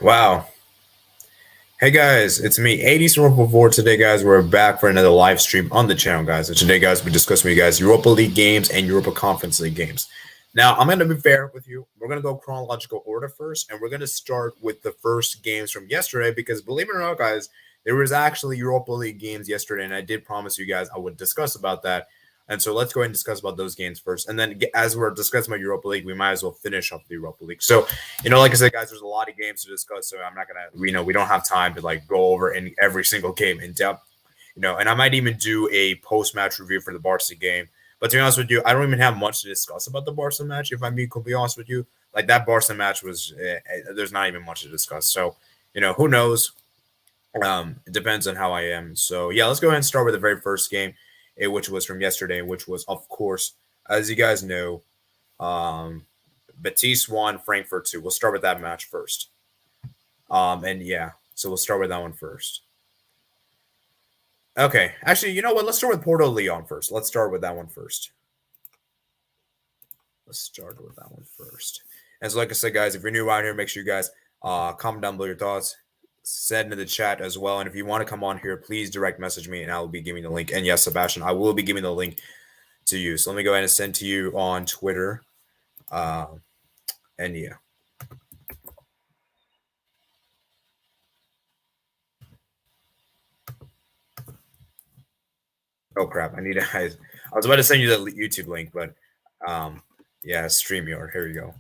Wow. Hey guys, it's me, 80s Europa 4. Today, guys, we're back for another live stream on the channel, guys. And today, guys, we're discussing with you guys Europa League games and Europa Conference League games. Now, I'm going to be fair with you. We're going to go chronological order first, and we're going to start with the first games from yesterday because, believe it or not, guys, there was actually Europa League games yesterday, and I did promise you guys I would discuss about that. And so let's go ahead and discuss about those games first. And then as we're discussing about Europa League, we might as well finish up the Europa League. So like I said, guys, there's a lot of games to discuss, so I'm not gonna, we don't have time to like go over in every single game in depth, and I might even do a post-match review for the Barca game. But to be honest with you, I don't even have much to discuss about the Barca match. If I'm being completely honest with you, like that Barca match was, there's not even much to discuss. So, who knows? It depends on how I am. So yeah, let's go ahead and start with the very first game, which was from yesterday, which was, of course, as you guys know, Betis 1, Frankfurt 2. We'll start with that match first. And yeah, so we'll start with that one first. Okay, actually, you know what? Let's start with Porto Leon first. Let's start with that one first. Let's start with that one first. And so, like I said, guys, if you're new out here, make sure you guys comment down below your thoughts, send into the chat as well. And if you want to come on here, please direct message me, and I will be giving the link. And yes, Sebastian, I will be giving the link to you. So let me go ahead and send to you on Twitter. And yeah. Oh crap! I was about to send you the YouTube link, but yeah, StreamYard. Here we go.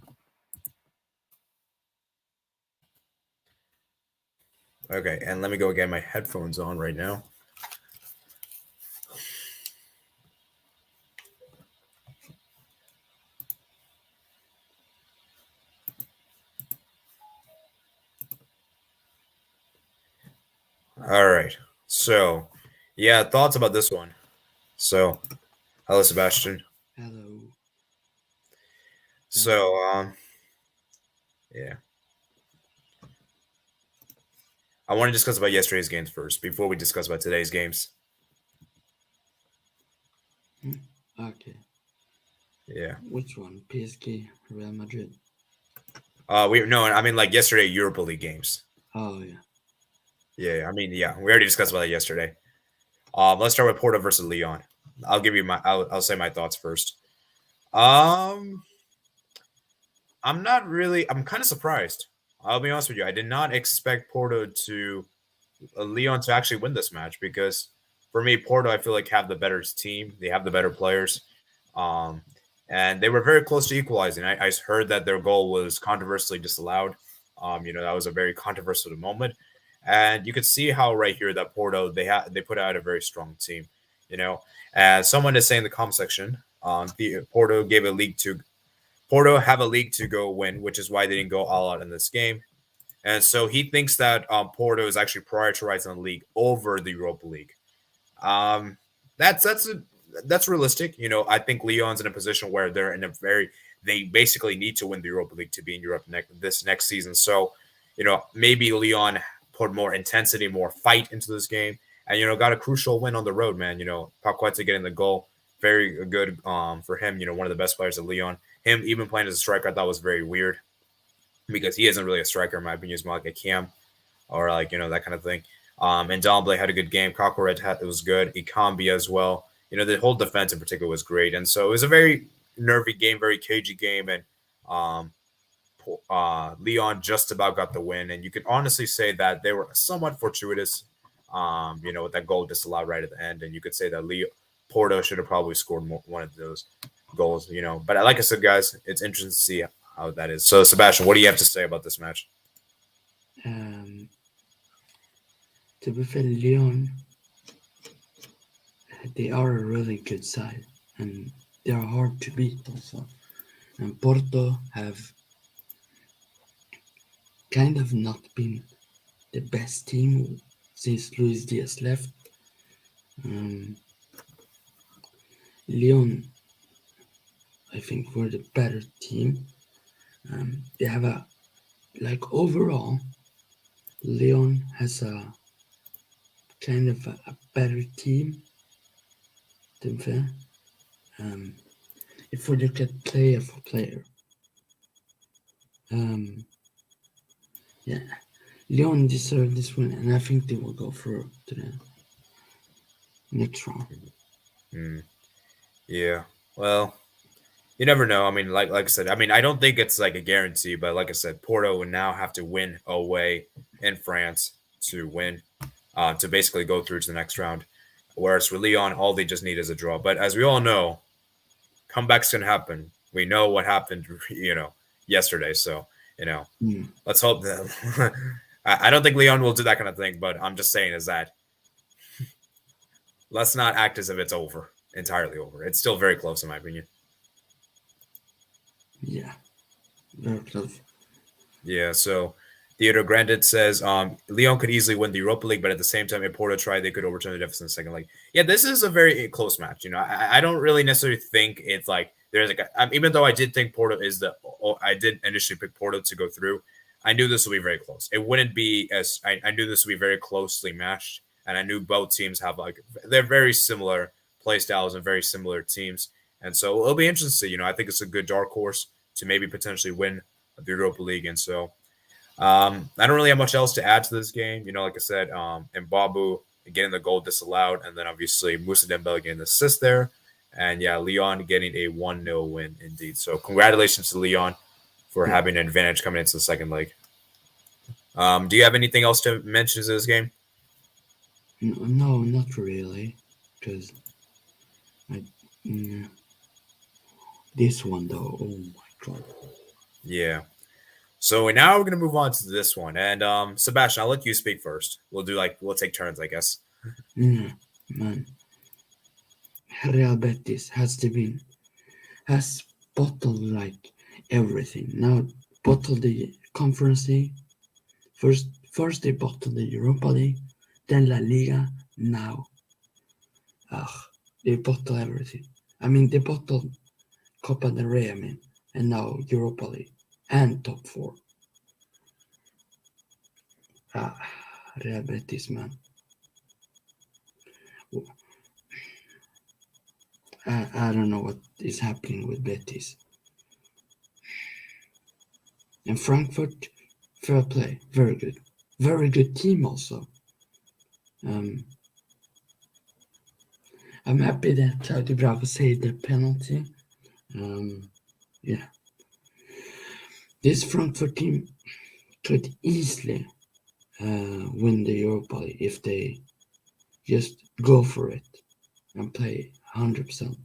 Okay, and let me go get my headphones on right now. All right. So, yeah, thoughts about this one. So, hello, Sebastian. Hello. So, yeah. I want to discuss about yesterday's games first before we discuss about today's games. Okay. Yeah. Which one? PSG, Real Madrid? I mean like yesterday Europa League games. Oh yeah. Yeah, I mean, yeah, we already discussed about that yesterday. Let's start with Porto versus Leon. I'll give you I'll say my thoughts first. I'm not really. I'm kind of surprised. I'll be honest with you. I did not expect Porto to Leon to actually win this match because for me, Porto, I feel like have the better team. They have the better players, um, and they were very close to equalizing. I heard that their goal was controversially disallowed. That was a very controversial moment, and you could see how right here that Porto they put out a very strong team. As someone is saying in the comment section, Porto gave a league to Porto have a league to go win, which is why they didn't go all out in this game. And so he thinks that Porto is actually prioritizing the league over the Europa League. Um, that's realistic. I think Lyon's in a position where they basically need to win the Europa League to be in Europe this next season. So, maybe Lyon put more intensity, more fight into this game, and got a crucial win on the road, man. Paqueta getting the goal, very good for him. One of the best players at Lyon. Him even playing as a striker, I thought was very weird because he isn't really a striker in my opinion. He's more like a cam or like that kind of thing. And Domblay had a good game. Cockeret it was good. Ikambi as well. The whole defense in particular was great, and so it was a very nervy game, very cagey game, and Leon just about got the win. And you could honestly say that they were somewhat fortuitous, with that goal disallowed right at the end. And you could say that Porto should have probably scored one of those goals, But like I said, guys, it's interesting to see how that is. So, Sebastian, what do you have to say about this match? To be fair, Lyon, they are a really good side, and they are hard to beat also. And Porto have kind of not been the best team since Luis Diaz left. Lyon, I think, were the better team. They have overall, Lyon has a kind of a better team than fair. If we look at player for player, yeah, Leon deserved this win, and I think they will go through to the next round. Mm, yeah. Well, you never know. I mean, like I said, I mean, I don't think it's like a guarantee, but like I said, Porto would now have to win away in France to win, to basically go through to the next round. Whereas for Lyon, all they just need is a draw. But as we all know, comebacks can happen. We know what happened, yesterday. So, Mm. let's hope that. I don't think Lyon will do that kind of thing, but I'm just saying is that let's not act as if it's over, entirely over. It's still very close, in my opinion. Yeah, very close. Yeah, so Theodore Grandit says Lyon could easily win the Europa League, but at the same time, if Porto tried, they could overturn the deficit in the second leg. Yeah, this is a very close match. I don't really necessarily think it's like there's like even though I did think Porto is I did initially pick Porto to go through. I knew this would be very close. It wouldn't be as I knew this would be very closely matched, and I knew both teams have they're very similar play styles and very similar teams, and so it'll be interesting. I think it's a good dark horse to maybe potentially win the Europa League. And so I don't really have much else to add to this game. Like I said, and Babu getting the goal disallowed, and then obviously Moussa Dembele getting the assist there. And yeah, Lyon getting a 1-0 win indeed. So congratulations to Lyon for having an advantage coming into the second leg. Do you have anything else to mention to this game? No, not really, because I. Mm, this one though, oh my god. Yeah. So now we're gonna move on to this one, and Sebastian, I'll let you speak first. We'll take turns, I guess. Man, Real Betis has bottled like everything. Now bottled the Conference League. First they bottled the Europa League, then La Liga. Now, they bottled everything. I mean, they bottled Copa del Rey. I mean, and now Europa League and top four. Real Betis, man. I don't know what is happening with Betis. And Frankfurt, fair play, very good. Very good team also. I'm happy that Claudio Bravo saved the penalty. Yeah. This Frankfurt team could easily win the Europa League if they just go for it and play 100%.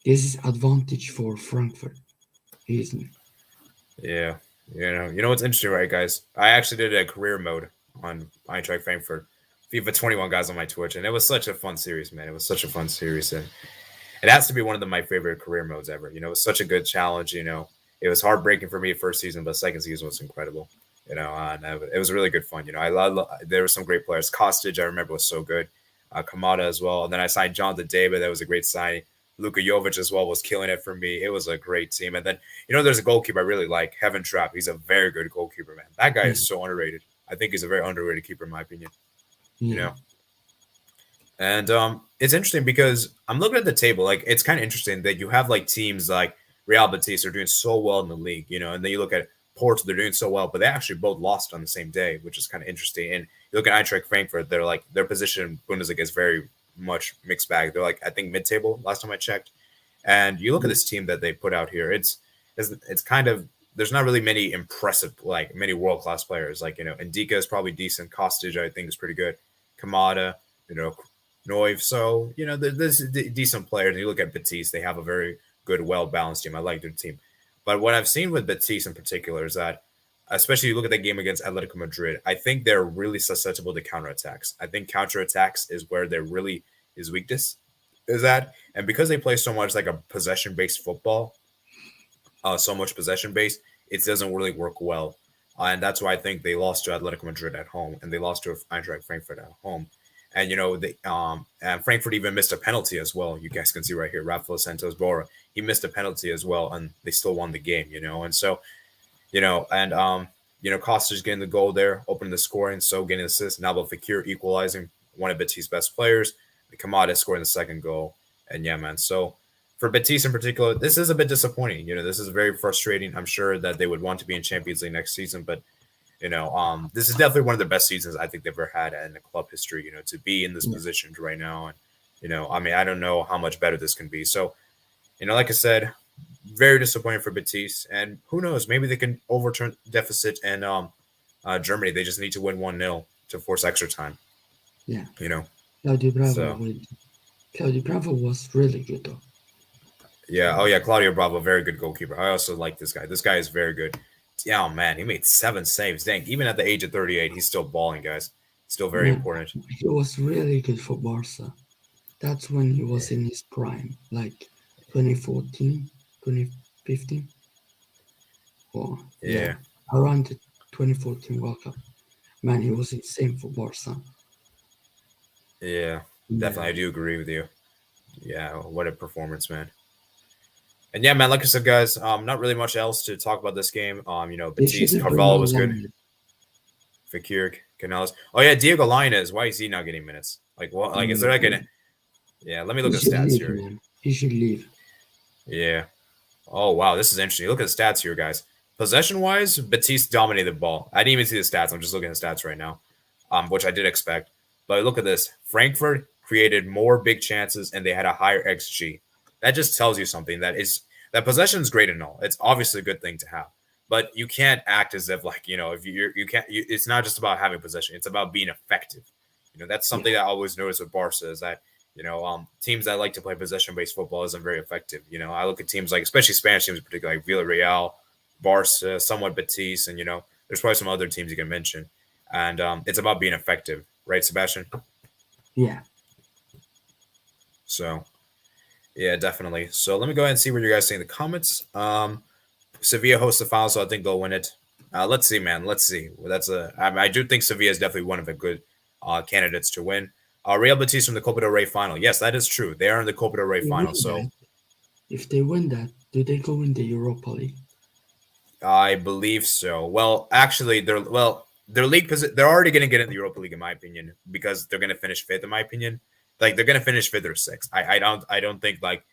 This is advantage for Frankfurt, isn't it? Yeah. What's interesting, right, guys? I actually did a career mode on Eintracht Frankfurt, FIFA 21 guys on my Twitch, and it was such a fun series, man. It was such a fun series, and it has to be one of my favorite career modes ever. It was such a good challenge. It was heartbreaking for me first season, but second season was incredible. And it was really good fun. There were some great players. Kostic, I remember, was so good. Kamada as well, and then I signed John the David. That was a great signing. Luka Jovic as well was killing it for me. It was a great team. And then, there's a goalkeeper I really like, Kevin Trapp. He's a very good goalkeeper, man. That guy is so underrated. I think he's a very underrated keeper, in my opinion. Yeah. And it's interesting because I'm looking at the table. Like, it's kind of interesting that you have like teams like Real Betis are doing so well in the league, and then you look at Porto, they're doing so well, but they actually both lost on the same day, which is kind of interesting. And you look at Eintracht Frankfurt, they're like their position in Bundesliga is very much mixed bag. They're like I think mid-table last time I checked. And you look at this team that they put out here. It's kind of there's not really many impressive many world-class players. Ndika is probably decent. Kostic I think is pretty good. Kamada, Noiv. So there's decent players. And you look at Betis, they have a very good, well-balanced team. I like their team. But what I've seen with Betis in particular is that, especially you look at the game against Atletico Madrid, I think they're really susceptible to counterattacks. I think counterattacks is where their really is weakness is at. And because they play so much like a possession-based football, so much possession-based, it doesn't really work well. And that's why I think they lost to Atletico Madrid at home and they lost to Eintracht Frankfurt at home. And and Frankfurt even missed a penalty as well. You guys can see right here, Rafael Santos Bora. He missed a penalty as well, and they still won the game. And so, Costa's getting the goal there, opening the scoring, so getting the assist. Nabil Fekir equalizing, one of Betis' best players. Kamada scoring the second goal, and yeah, man. So for Betis in particular, this is a bit disappointing. This is very frustrating. I'm sure that they would want to be in Champions League next season, but this is definitely one of the best seasons I think they've ever had in the club history. To be in this Yeah. position right now, and I mean, I don't know how much better this can be. So, like I said, very disappointing for Betis, and who knows, maybe they can overturn deficit and Germany. They just need to win 1-0 to force extra time. Yeah. You know, Claudio Bravo so. Claudio Bravo was really good though. Yeah. Oh, yeah. Claudio Bravo, very good goalkeeper. I also like this guy. This guy is very good. Yeah, oh, man, he made 7 saves. Dang, even at the age of 38, he's still balling, guys. Still very Yeah, important. he was really good for Barca. That's when he was Yeah. in his prime, like 2014, 2015. Or Yeah. around the 2014 World Cup. Man, he was insane for Barca. Yeah. Definitely. I Yeah, do agree with you. Yeah. What a performance, man. And yeah, man, like I said, guys, not really much else to talk about this game. they should Batiste, have bring Carvalho on was good. Lionel. Fakir, Canales. Oh yeah, Diego Lainez. Why is he not getting minutes? Like what? Like is there like an? Yeah, let me He look at the should stats leave, here. man. He should leave. Yeah. Oh wow, this is interesting. Look at the stats here, guys. Possession wise, Batiste dominated the ball. I didn't even see the stats. I'm just looking at the stats right now, which I did expect. But look at this. Frankfurt created more big chances and they had a higher XG. That just tells you something that possession is great and all. It's obviously a good thing to have, but you can't act as if like if you can't. It's not just about having possession. It's about being effective. That's something that I always notice with Barca is that teams that like to play possession-based football isn't very effective. I look at teams like, especially Spanish teams in particular, like Villarreal, Barca, somewhat Betis, and there's probably some other teams you can mention. And it's about being effective, right, Sebastian? Yeah. So, yeah, definitely. So let me go ahead and see what you guys say in the comments. Sevilla hosts the final, so I think they'll win it. Let's see, man. Let's see. I do think Sevilla is definitely one of the good candidates to win. Real Betis from the Copa del Rey final. Yes, that is true. They are in the Copa del Rey final. So if they win that, do they go in the Europa League? I believe so. Well, actually, their league they're already going to get in the Europa League in my opinion because they're going to finish 5th in my opinion. Like they're going to finish 5th or 6th. I don't think like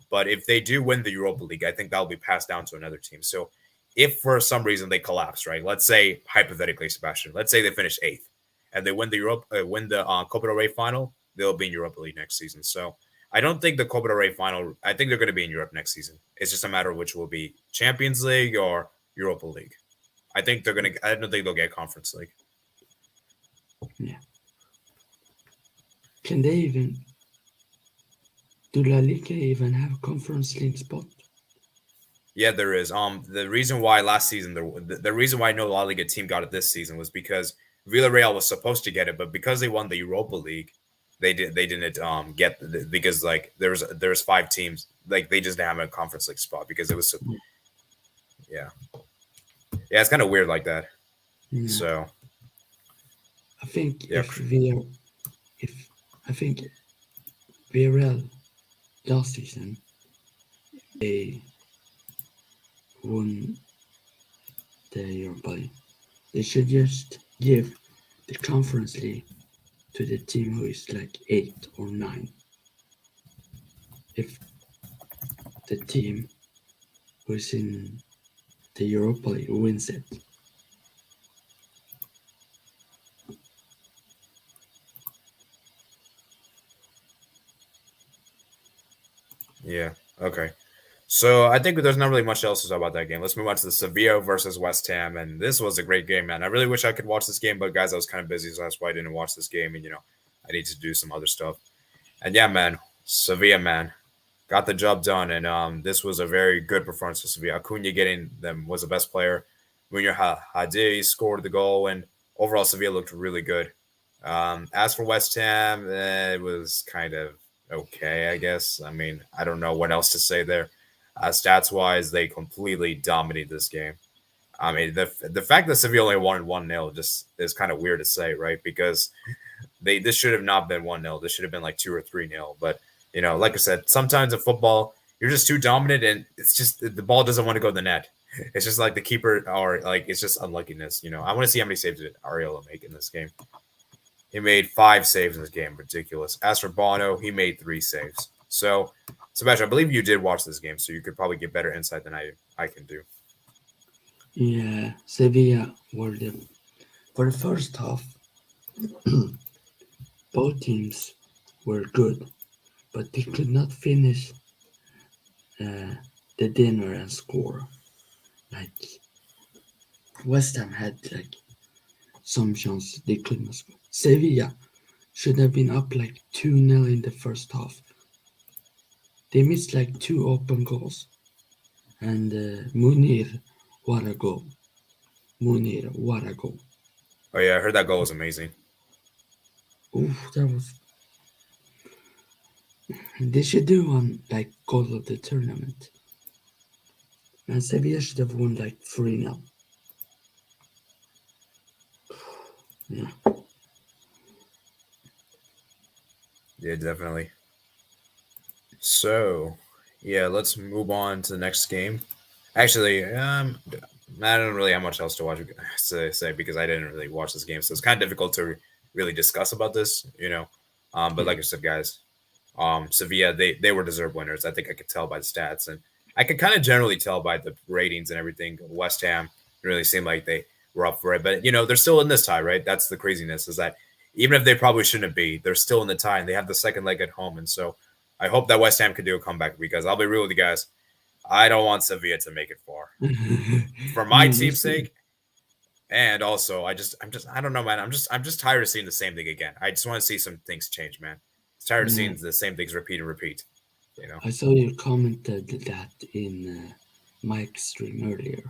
but if they do win the Europa League, I think that'll be passed down to another team. So if for some reason they collapse, right? Let's say hypothetically, Sebastian, let's say they finish 8th and they win the Copa del Rey final, they'll be in Europa League next season. So I don't think the Copa del Rey final. I think they're going to be in Europe next season. It's just a matter of which will be Champions League or Europa League. I think they're going to. I don't think they'll get Conference League. Yeah. Can they even? Do La Liga even have a Conference League spot? Yeah, there is. The reason why last season the reason why no La Liga team got it this season was because Villarreal was supposed to get it, but because they won the Europa League, they didn't get because like there's 5 teams, like they just didn't have a Conference League spot because it was yeah it's kind of weird like that. Yeah. So I think I think Villarreal last season they won the Europa League. They should just give the Conference League to the team who is like 8 or 9. If the team who is in the Europa League wins it. Yeah. Okay. So I think there's not really much else to talk about that game. Let's move on to the Sevilla versus West Ham, and this was a great game, man. I really wish I could watch this game, but guys, I was kind of busy, so that's why I didn't watch this game. And I need to do some other stuff. And yeah, man, Sevilla, man, got the job done, and this was a very good performance for Sevilla. Acuna getting them was the best player. Munir Hadi scored the goal, and overall Sevilla looked really good. As for West Ham, it was kind of okay, I guess. I mean, I don't know what else to say there. Stats wise, they completely dominated this game. I mean, the fact that Sevilla only won 1-0 just is kind of weird to say, right? Because this should have not been 1-0. This should have been like 2 or 3-0. But like I said, sometimes in football you're just too dominant, and it's just the ball doesn't want to go in the net. It's just like the keeper, or like it's just unluckiness. I want to see how many saves did Ariel make in this game. He made 5 saves in this game, ridiculous. As for Bono, he made 3 saves. So Sebastian, I believe you did watch this game, so you could probably get better insight than I can do. Yeah, Sevilla were for the first half. Both teams were good, but they could not finish uh, the dinner and score. Like West Ham had like some chance they could not score. Sevilla should have been up like 2-0 in the first half. They missed like two open goals. And Munir, what a goal. Munir, what a goal. Oh yeah, I heard that goal was amazing. Oof, that was. They should do one like goal of the tournament. And Sevilla should have won like 3-0. Yeah. Yeah, definitely. So, yeah, let's move on to the next game. Actually, I don't really have much else to watch to say because I didn't really watch this game, so it's kind of difficult to really discuss about this. But Yeah. like I said, guys, Sevilla they were deserved winners. I think I could tell by the stats, and I could kind of generally tell by the ratings and everything. West Ham really seemed like they were up for it, but they're still in this tie, right? That's the craziness is that even if they probably shouldn't be, they're still in the tie, and they have the second leg at home, and so I hope that West Ham can do a comeback because I'll be real with you guys. I don't want Sevilla to make it far for my Me team's too. sake. And also, I don't know, man. I'm just tired of seeing the same thing again. I just want to see some things change, man. I'm tired of Yeah. seeing the same things repeat and repeat. You know? I saw you commented that in Mike's stream earlier.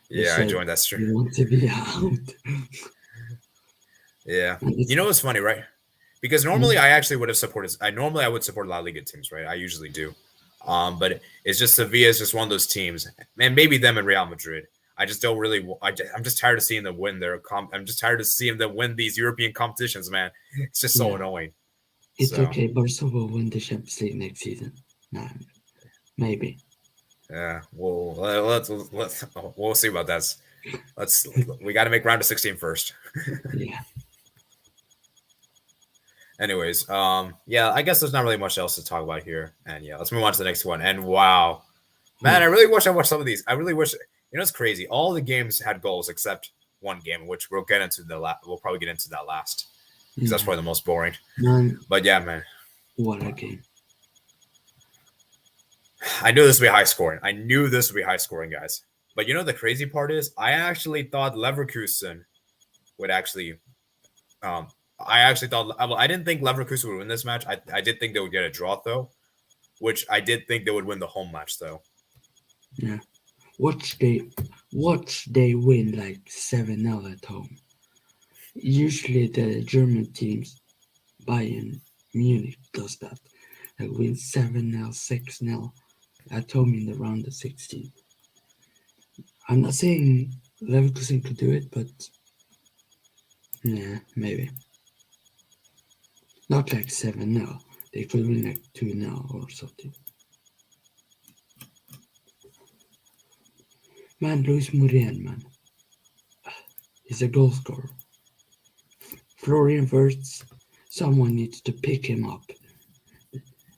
You Yeah, I said joined that stream. you want to be out. Yeah, And it's, you know what's funny, right? Because normally I actually would have supported. I would support La Liga teams, right? I usually do. But it's just Sevilla is just one of those teams, and maybe them and Real Madrid. I just don't really. I'm just tired of seeing them win I'm just tired of seeing them win these European competitions, man. It's just so yeah, annoying. it's So okay. Barca will win the Champions League next season. Nah, maybe. yeah, we'll see about that. We got to make round of 16 first. Yeah. Anyways, yeah, I guess there's not really much else to talk about here, and yeah, let's move on to the next one. And wow, man, I really wish I watched some of these. I really wish. It's crazy. All the games had goals except one game, which we'll get into We'll probably get into that last because that's Yeah. probably the most boring. Man, But yeah, man, what a game. I knew this would be high scoring. I knew this would be high scoring, guys. But the crazy part is, I actually thought Leverkusen would actually. I actually thought. Well, I didn't think Leverkusen would win this match. I did think they would get a draw though, which I did think they would win the home match though. Yeah. Watch they win like 7-0 at home. Usually the German teams, Bayern Munich does that. They win 7-0, 6-0 at home in the round of 16. I'm not saying Leverkusen could do it, but yeah, maybe. Not like 7-0. They could win like 2-0 or something. Man, Luis Muriel, man. He's a goal scorer. Florian Wirtz, someone needs to pick him up.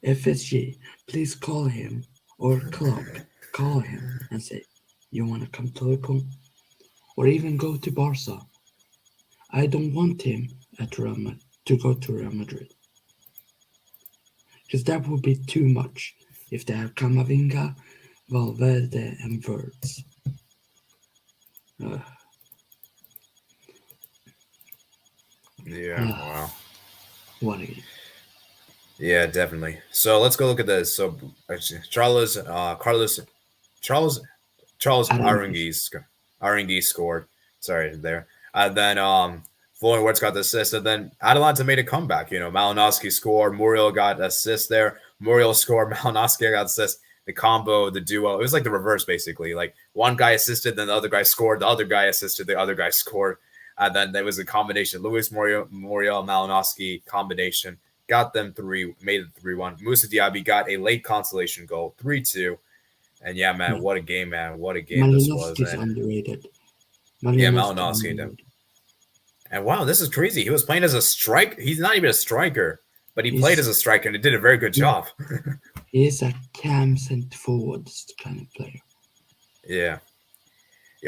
FSG, please call him, or club, call him and say, you want to come to Liverpool? Or even go to Barca. I don't want him to go to Real Madrid. Because that would be too much if they have Camavinga, Valverde, and Wirtz. Yeah, wow. What a game. Yeah, definitely. So let's go look at this. So actually, Charles Aranguiz scored. Sorry, there. And then Florian Wirtz got the assist, and then Atalanta made a comeback. Malinowski scored. Muriel got assist there. Muriel scored. Malinowski got assist. The combo, the duo. It was like the reverse, basically. Like one guy assisted, then the other guy scored. The other guy assisted. The other guy scored. And then there was a combination. Luis Muriel, Malinowski combination. Got them three, made it 3-1. Musa Diaby got a late consolation goal, 3-2. And yeah, man, what a game, man. What a game this was. Malinowski is underrated. Yeah, Malinowski. And wow, this is crazy. He was playing as a strike. He's not even a striker. But he played He's as a striker and he did a very good yeah, job. he's a cam center forward kind of player. Yeah.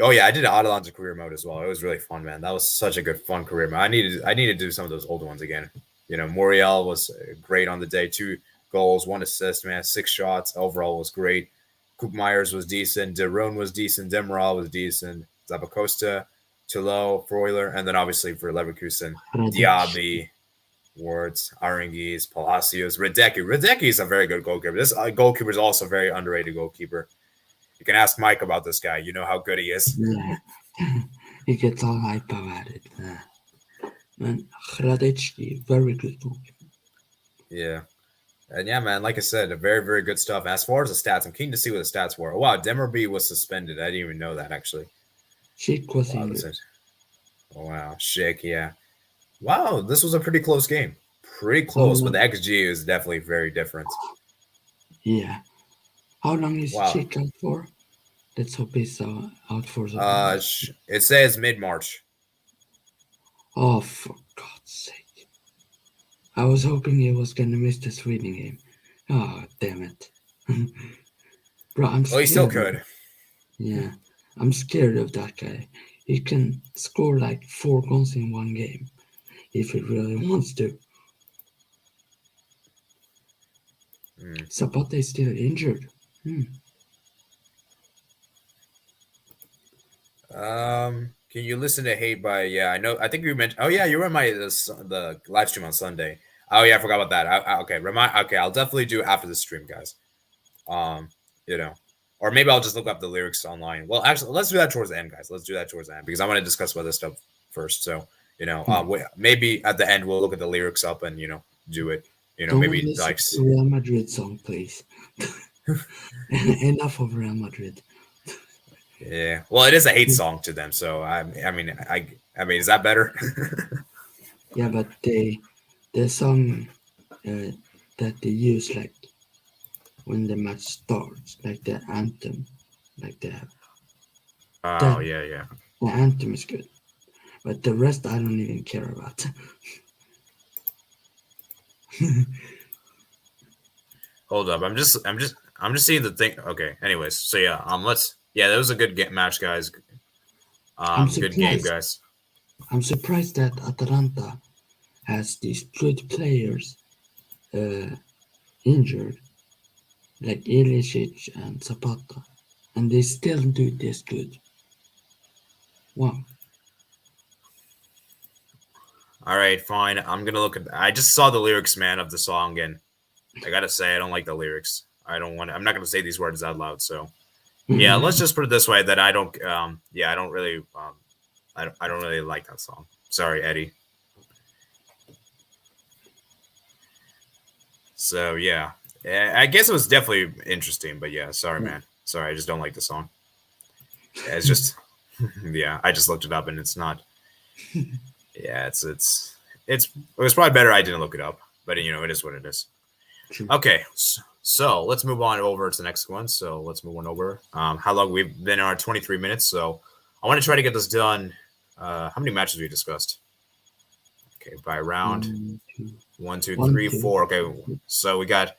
Oh yeah, I did Adelan's career mode as well. It was really fun, man. That was such a good fun career mode. I need to do some of those older ones again. You know, Muriel was great on the day. 2 goals, 1 assist, man. 6 shots. Overall was great. Koop Myers was decent. De Roon was decent. Demiral was decent. Zapacosta, Tullo, Freuler, and then obviously for Leverkusen, Radic. Diaby, Wards, Aranguiz, Palacios, Radecki. Radecki is a very good goalkeeper. This goalkeeper is also a very underrated goalkeeper. You can ask Mike about this guy. You know how good he is. Yeah. He gets all hype about it. And Hradecki, very good goalkeeper. Yeah. And yeah, man, like I said, very, very good stuff. As far as the stats, I'm keen to see what the stats were. Oh, wow, Demerby was suspended. I didn't even know that, actually. Schick was Wow, injured. oh, wow, Shake, yeah. Wow, this was a pretty close game. Pretty How close, but the long? XG is definitely very different. Yeah. How long is Wow. Schick out for? Let's hope he's out for the whole. It says mid-March. Oh, for God's sake. I was hoping he was gonna miss the Sweden game. Oh, damn it. Bro, I'm Well, he still scared. could. Yeah, I'm scared of that guy. He can score like 4 goals in one game if he really wants to. Zapata is still injured. Can you listen to Hate by? Yeah, I know. I think you mentioned. Oh yeah, you were in my the live stream on Sunday. Oh yeah, I forgot about that. Okay, remind. Okay, I'll definitely do after the stream, guys. Um, you know, or maybe I'll just look up the lyrics online. Well, actually, let's do that towards the end, guys. Let's do that towards the end because I want to discuss about this stuff first. So maybe at the end we'll look at the lyrics up and do it. Don't Maybe listen like to Real Madrid song, please. Enough of Real Madrid. yeah. Well, it is a hate song to them, so I mean, is that better? Yeah, but the song that they use like when the match starts, like the anthem, like Oh that yeah. the anthem is good, but the rest I don't even care about. Hold up. I'm just seeing the thing. Okay. Anyways, so yeah. That was a good match, guys. I'm Good game, surprised. guys. I'm surprised that Atalanta has these good players injured, like Ilicic and Zapata, and they still do this good. Wow. All right, fine. I'm gonna look at. I just saw the lyrics, man, of the song, and I gotta say, I don't like the lyrics. I don't want. I'm not gonna say these words out loud. So yeah, let's just put it this way: that I don't. I don't really. I don't really like that song. Sorry, Eddie. So yeah, I guess it was definitely interesting, but yeah, sorry, man. Sorry, I just don't like the song. Yeah, it's just, yeah, I just looked it up and it's not. Yeah, it was probably better I didn't look it up, but it is what it is. True. Okay, so let's move on over to the next one. So let's move on over. How long we've been in our 23 minutes? So I want to try to get this done. How many matches we discussed? Okay, by round. 1, 2, 3, 4. Okay, so we got.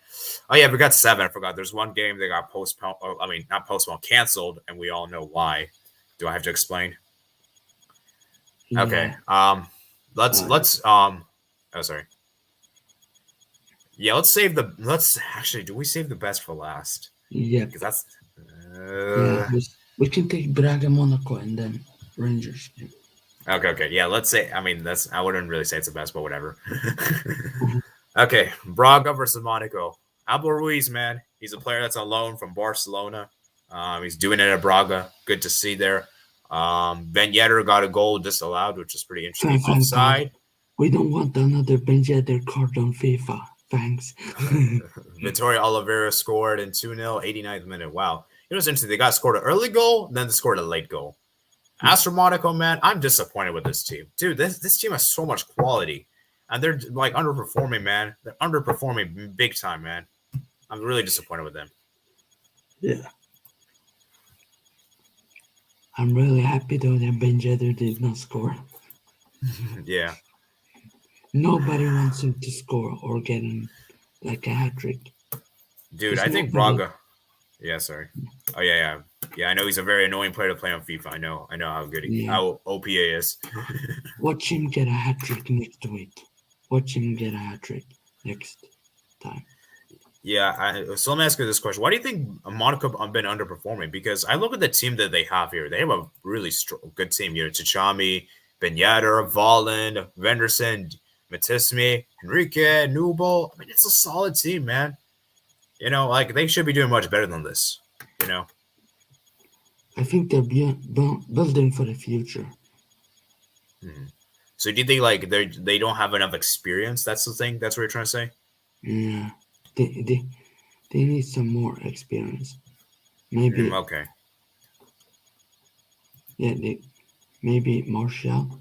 Oh yeah, we got 7. I forgot. There's one game that got postponed. I mean, not postponed, canceled, and we all know why. Do I have to explain? Yeah. Okay. Let's. Oh, sorry. Yeah, let's actually. Do we save the best for last? Yeah. Because that's. Yeah, we can take Braga, Monaco, and then Rangers. Okay. Yeah, let's say. I mean, I wouldn't really say it's the best, but whatever. Okay, Braga versus Monaco. Abel Ruiz, man, he's a player that's on loan from Barcelona. He's doing it at Braga. Good to see there. Ben Yedder got a goal disallowed, which is pretty interesting. Offside. We don't want another Ben Yedder card on FIFA. Thanks. Vittorio Oliveira scored in 2-0, 89th minute. Wow. It was interesting. They got scored an early goal, then they scored a late goal. As for Monaco, man, I'm disappointed with this team. Dude, this team has so much quality. And they're like underperforming, man. They're underperforming big time, man. I'm really disappointed with them. Yeah. I'm really happy though that Ben Yedder did not score. Yeah. Nobody wants him to score or get him like a hat trick. Dude, Because I think nobody Braga. Yeah, sorry. Oh yeah. I know he's a very annoying player to play on FIFA. I know how good yeah. how OPA is. Watch him get a hat trick next week. Watch him get a hat trick next time. So let me ask you this question: why do you think Monaco have been underperforming? Because I look at the team that they have here; they have a really good team. Chichami, Ben Yedder, Volland, Venderson, Matisme, Enrique, Nubel. I mean, it's a solid team, man. Like they should be doing much better than this. You know. I think they're building for the future. Hmm. So do you think like they don't have enough experience? That's the thing. That's what you're trying to say. Yeah, they need some more experience. Maybe Okay. maybe Martial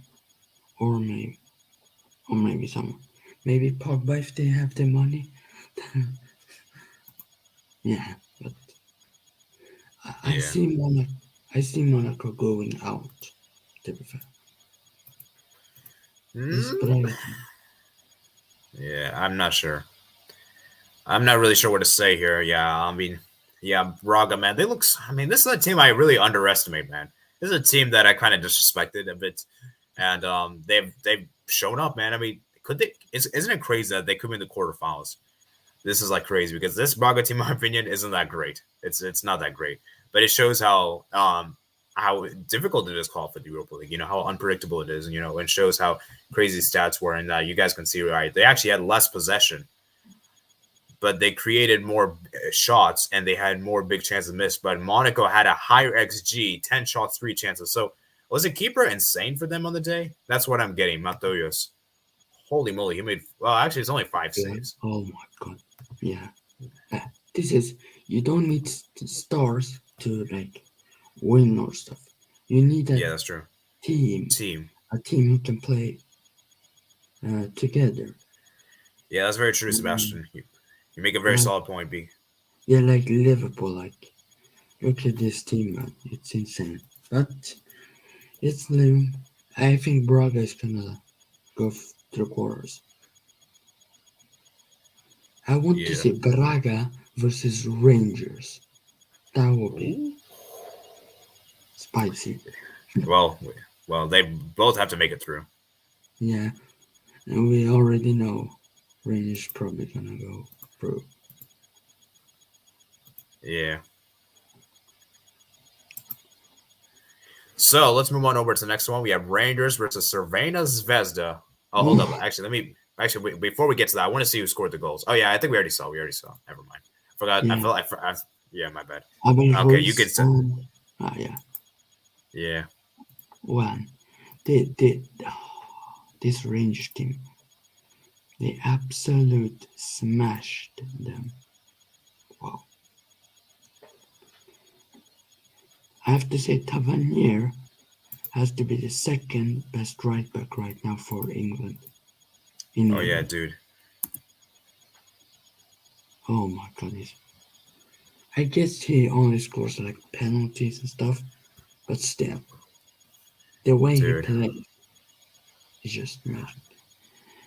or maybe someone. Maybe Pogba if they have the money. Yeah, but I Yeah. see Monaco going out. To be fair, it's Mm, Brighton. yeah. I'm not sure. I'm not really sure what to say here. Yeah. I mean, yeah, Braga, man. They look. I mean, this is a team I really underestimate, man. This is a team that I kind of disrespected a bit, and they've shown up, man. I mean, could they? Isn't it crazy that they could be in the quarterfinals? This is like crazy because this Braga team, in my opinion, isn't that great. It's not that great, but it shows how difficult it is to call for the Europa League. How unpredictable it is, and it shows how crazy stats were. And you guys can see, right? They actually had less possession, but they created more shots and they had more big chances missed. But Monaco had a higher XG, 10 shots, 3 chances. So was the keeper insane for them on the day? That's what I'm getting. Matoyos. Holy moly, he made actually it's only 5 Yeah. saves. Oh my god. Yeah. This is you don't need stars to like win or stuff. You need Yeah, that's true. team, Team. a team who can play together. Yeah, that's very true, Mm, Sebastian. You make a very Like solid point, B. yeah, like Liverpool. Like look at this team, man. It's insane. But it's new. I think Braga is gonna go through quarters. I want to Yeah. see Braga versus Rangers. That will be Ooh. spicy. Well, they both have to make it through. Yeah, and we already know Rangers probably gonna go through. Yeah. So let's move on over to the next one. We have Rangers versus Cervena Zvezda. Oh, hold up. Actually, before we get to that, I want to see who scored the goals. Oh yeah, I think we already saw. Never mind. I forgot. Yeah, Yeah, my bad. I will Okay, you Ruiz can say. and yeah, Yeah. one. This Rangers team, they absolute smashed them. Wow. I have to say Tavernier has to be the second best right back right now for England. In Oh yeah, England. dude. Oh my goodness. I guess he only scores like penalties and stuff, but still, the way he Dude. plays is just magic.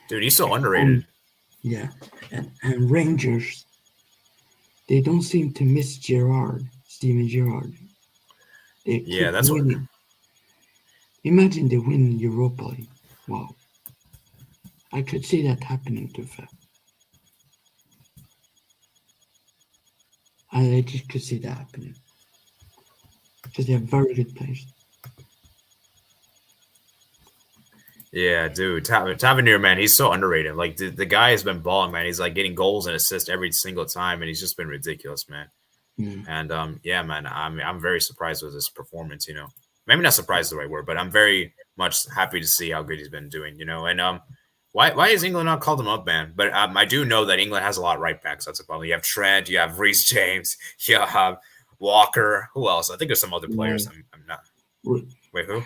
Dude, he's so And underrated. yeah, and Rangers, they don't seem to miss Steven Gerrard. They Yeah, keep that's what. winning. Imagine they win Europa League. Wow, I could see that happening to fair. I just could see that happening because they have very good players. Yeah, dude. Tavernier, man, he's so underrated. Like the guy has been balling, man. He's like getting goals and assists every single time, and he's just been ridiculous, man. Yeah, And yeah, man, I'm very surprised with his performance. Maybe not surprised is the right word, but I'm very much happy to see how good he's been doing. And why is England not called him up, man? But I do know that England has a lot of right backs. That's a problem. You have Trent, you have Reece James, you have Walker. Who else? I think there's some other players. no, I'm not. Re- Wait, who?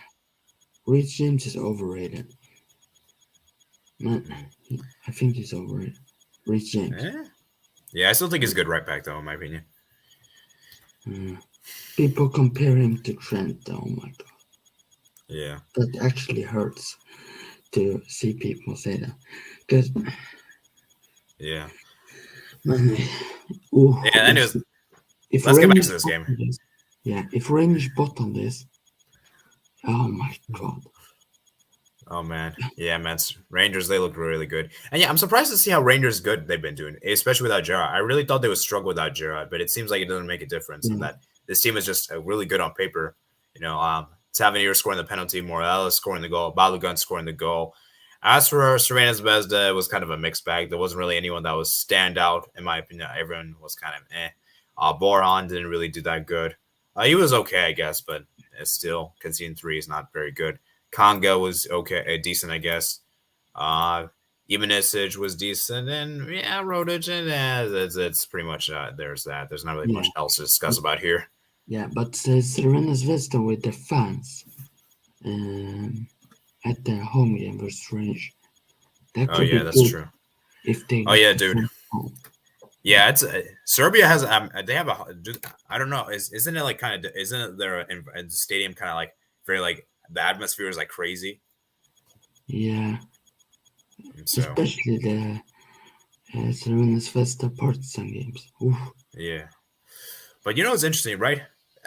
Reece James is overrated. Man, Hmm. I think he's overrated. Reece James. Eh? Yeah, I still think he's a good right back, though, in my opinion. Uh, People compare him to Trent. Oh my god, Yeah. that actually hurts. to see people say that because Yeah. man, ooh, Yeah. Anyways, if let's get back to Rangers this game. bottom this, yeah, if Rangers bottom this, oh my god, Oh man, yeah, man. Rangers, they look really good, and yeah, I'm surprised to see how Rangers good they've been doing, especially without Gerrard. I really thought they would struggle without Gerrard, but it seems like it doesn't make a difference, and yeah, that this team is just really good on paper. You know, Tavernier scoring the penalty, Morales scoring the goal, Balogun scoring the goal. As for Cervena Zvezda, it was kind of a mixed bag. There wasn't really anyone that was standout, in my opinion. Everyone was kind of eh. Borhan didn't really do that good. He was okay, I guess, but still conceding three is not very good. Conga was okay, decent, I guess. Uh, Ivanisic was decent, and yeah, Rodic, and it's pretty much there's that. There's not really yeah, much else to discuss about here. yeah. But Cervena Zvezda with the fans um, at the home game versus Rangers, that Oh could yeah, be that's good true. if they Oh get yeah, the dude. fans home. Yeah, it's Serbia has they have a I don't know isn't it like kind of isn't it their stadium kind of like very like the atmosphere is like crazy. Yeah, So especially the Cervena Zvezda Partizan games. Oof. yeah, but you know what's interesting, right?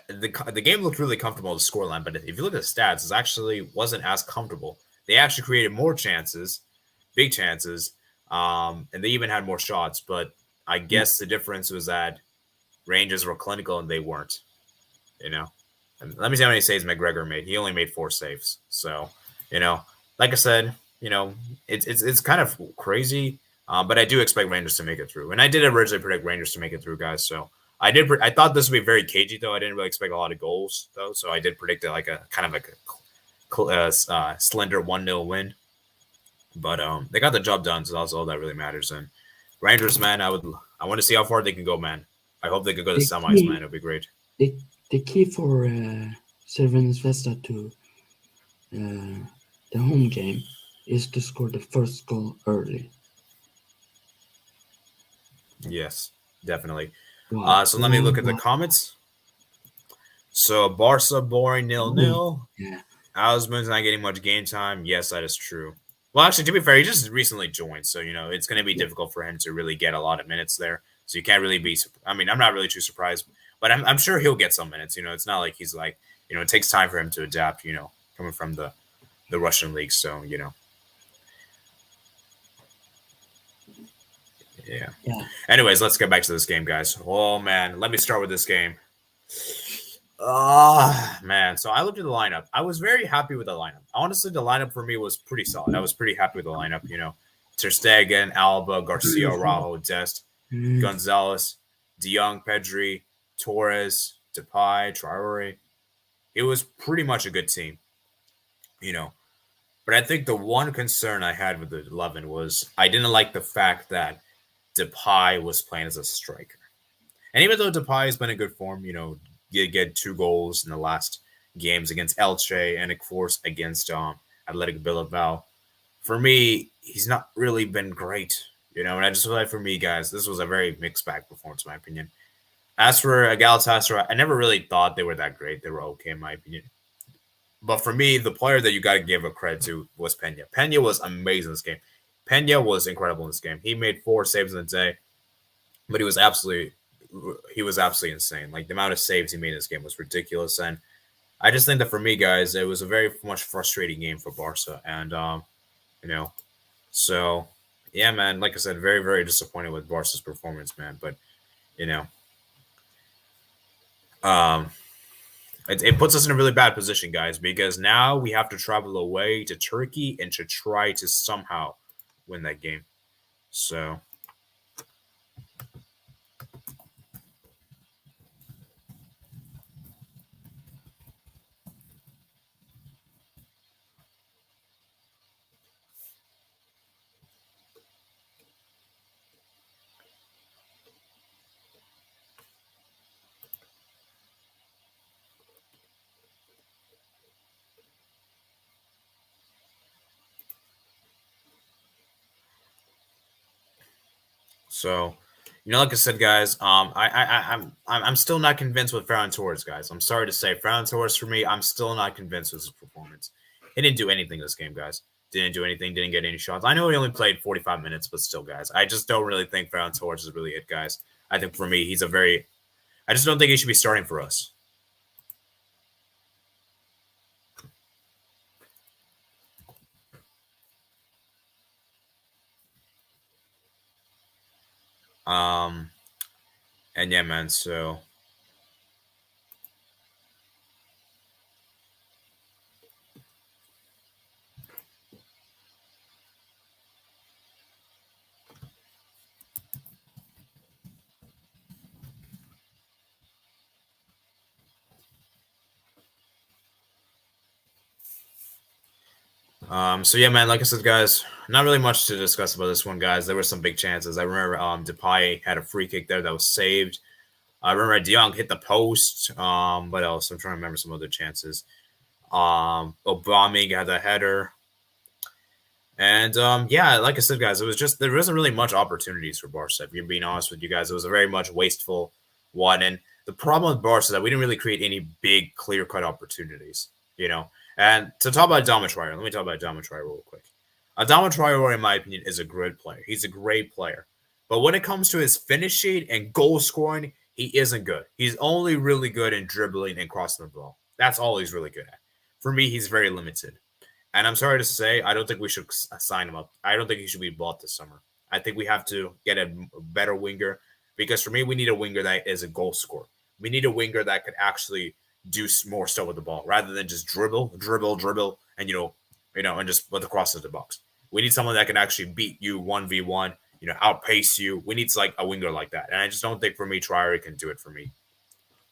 The game looked really comfortable, the scoreline, but if you look at the stats, it actually wasn't as comfortable. They actually created more chances, big chances, and they even had more shots. But I Yeah, guess the difference was that Rangers were clinical and they weren't. You know, and let me see how many saves McGregor made. He only made 4 saves. So, you know, like I said, you know, it's kind of crazy. But I do expect Rangers to make it through, and I did originally predict Rangers to make it through, guys. So I did. I thought this would be very cagey, though. I didn't really expect a lot of goals, though. So I did predict it like a kind of like a slender 1-0 win. But they got the job done, so that's all that really matters. And Rangers, man, I want to see how far they can go, man. I hope they can go to the semis, man. key, It'll be great. the, the key for Cervena Zvezda to uh, the home game is to score the first goal early. Yes, definitely. Wow. So let me look at the comments. So Barca boring 0-0. Yeah. Osman's not getting much game time. Yes, that is true. Well, actually, to be fair, he just recently joined, so you know it's going to be difficult for him to really get a lot of minutes there. So you can't really be. I mean, I'm not really too surprised, but I'm sure he'll get some minutes. You know, it's not like he's like it takes time for him to adapt. You know, coming from the Russian league, so yeah. Yeah. Anyways, let's get back to this game, guys. Oh man, let me start with this game. Oh man, so I looked at the lineup. I was very happy with the lineup. Honestly, the lineup for me was pretty solid. I was pretty happy with the lineup. You know, Ter Stegen, Alba, Garcia, Rajo, Dest, Gonzalez, De Jong, Pedri, Torres, Depay, Traore. It was pretty much a good team. You know, but I think the one concern I had with the 11 was I didn't like the fact that Depay was playing as a striker. And even though Depay has been in good form, you get 2 goals in the last games against Elche and of course against Athletic Bilbao. For me, he's not really been great, and I just feel like for me, guys, this was a very mixed bag performance, in my opinion. As for Galatasaray, I never really thought they were that great. They were okay, in my opinion. But for me, the player that you got to give a credit to was Pena. Pena was amazing in this game. Pena was incredible in this game. He made 4 saves in the day, but he was absolutely insane. Like the amount of saves he made in this game was ridiculous. And I just think that for me, guys, it was a very much frustrating game for Barca. And so yeah, man. Like I said, very very disappointed with Barca's performance, man. But you know, um, it puts us in a really bad position, guys, because now we have to travel away to Turkey and to try to somehow win that game. So So, like I said, guys, I'm still not convinced with Ferran Torres, guys. I'm sorry to say, Ferran Torres for me, I'm still not convinced with his performance. He didn't do anything this game, guys. didn't do anything, didn't get any shots. I know he only played 45 minutes, but still, guys, I just don't really think Ferran Torres is really it, guys. I think for me, I just don't think he should be starting for us. And yeah, man, so so yeah, man, like I said, guys, not really much to discuss about this one, guys. There were some big chances. I remember Depay had a free kick there that was saved. I remember De Jong hit the post. What else? I'm trying to remember some other chances. Aubameyang had a header. And yeah, like I said, guys, it was just there wasn't really much opportunities for Barca. If you're being honest with you guys, it was a very much wasteful one. And the problem with Barca is that we didn't really create any big, clear-cut opportunities, you know. And to talk about Adama Traore, let me talk about Adama Traore real quick. Adama Traore, in my opinion, is a good player. He's a great player. But when it comes to his finishing and goal scoring, he isn't good. He's only really good in dribbling and crossing the ball. That's all he's really good at. For me, he's very limited. And I'm sorry to say, I don't think we should sign him up. I don't think he should be bought this summer. I think we have to get a better winger because for me, we need a winger that is a goal scorer. We need a winger that could actually do more stuff with the ball rather than just dribble, and and just put the cross into the box. We need someone that can actually beat you 1v1, outpace you. We need like a winger like that. And I just don't think for me, Traore can do it for me.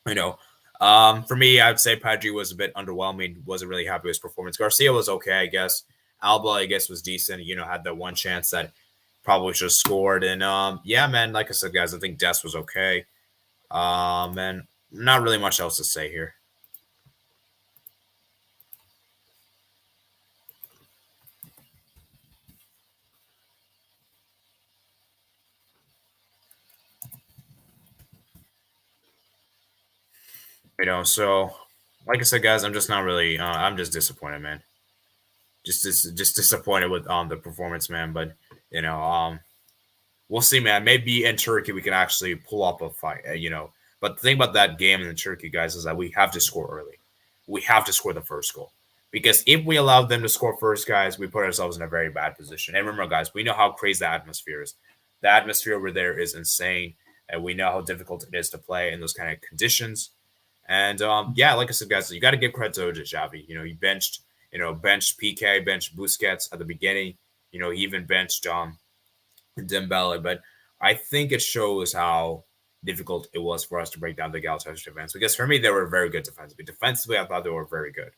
For me, I'd say Pedri was a bit underwhelming. Wasn't really happy with his performance. Garcia was okay, I guess. Alba, I guess, was decent. Had that one chance that probably should have scored. And yeah, man, like I said, guys, I think Dest was okay. And not really much else to say here. So like I said, guys, I'm just not really. I'm just disappointed, man. Just disappointed with the performance, man. But we'll see, man. Maybe in Turkey we can actually pull up a fight, But the thing about that game in Turkey, guys, is that we have to score early. We have to score the first goal. Because if we allow them to score first, guys, we put ourselves in a very bad position. And remember, guys, we know how crazy the atmosphere is. The atmosphere over there is insane. And we know how difficult it is to play in those kind of conditions. And yeah, like I said, guys, you got to give credit to Xavi. He benched PK, benched Busquets at the beginning. He even benched Dembele. But I think it shows how difficult it was for us to break down the Galatasaray defense. Because for me, they were very good defensively. Defensively, I thought they were very good.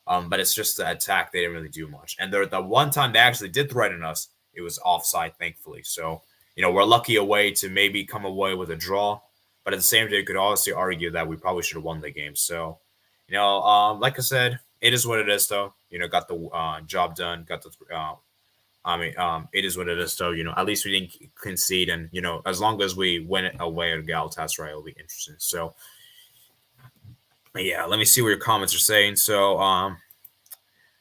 But it's just the attack, they didn't really do much. And the one time they actually did threaten us, it was offside, thankfully. So, we're lucky away to maybe come away with a draw. But at the same time, you could obviously argue that we probably should have won the game. So, like I said, it is what it is, though. Got the job done. Got the. It is what it is, though. At least we didn't concede, and as long as we win it away at Galatasaray, it'll be interesting. So, yeah, let me see what your comments are saying. So,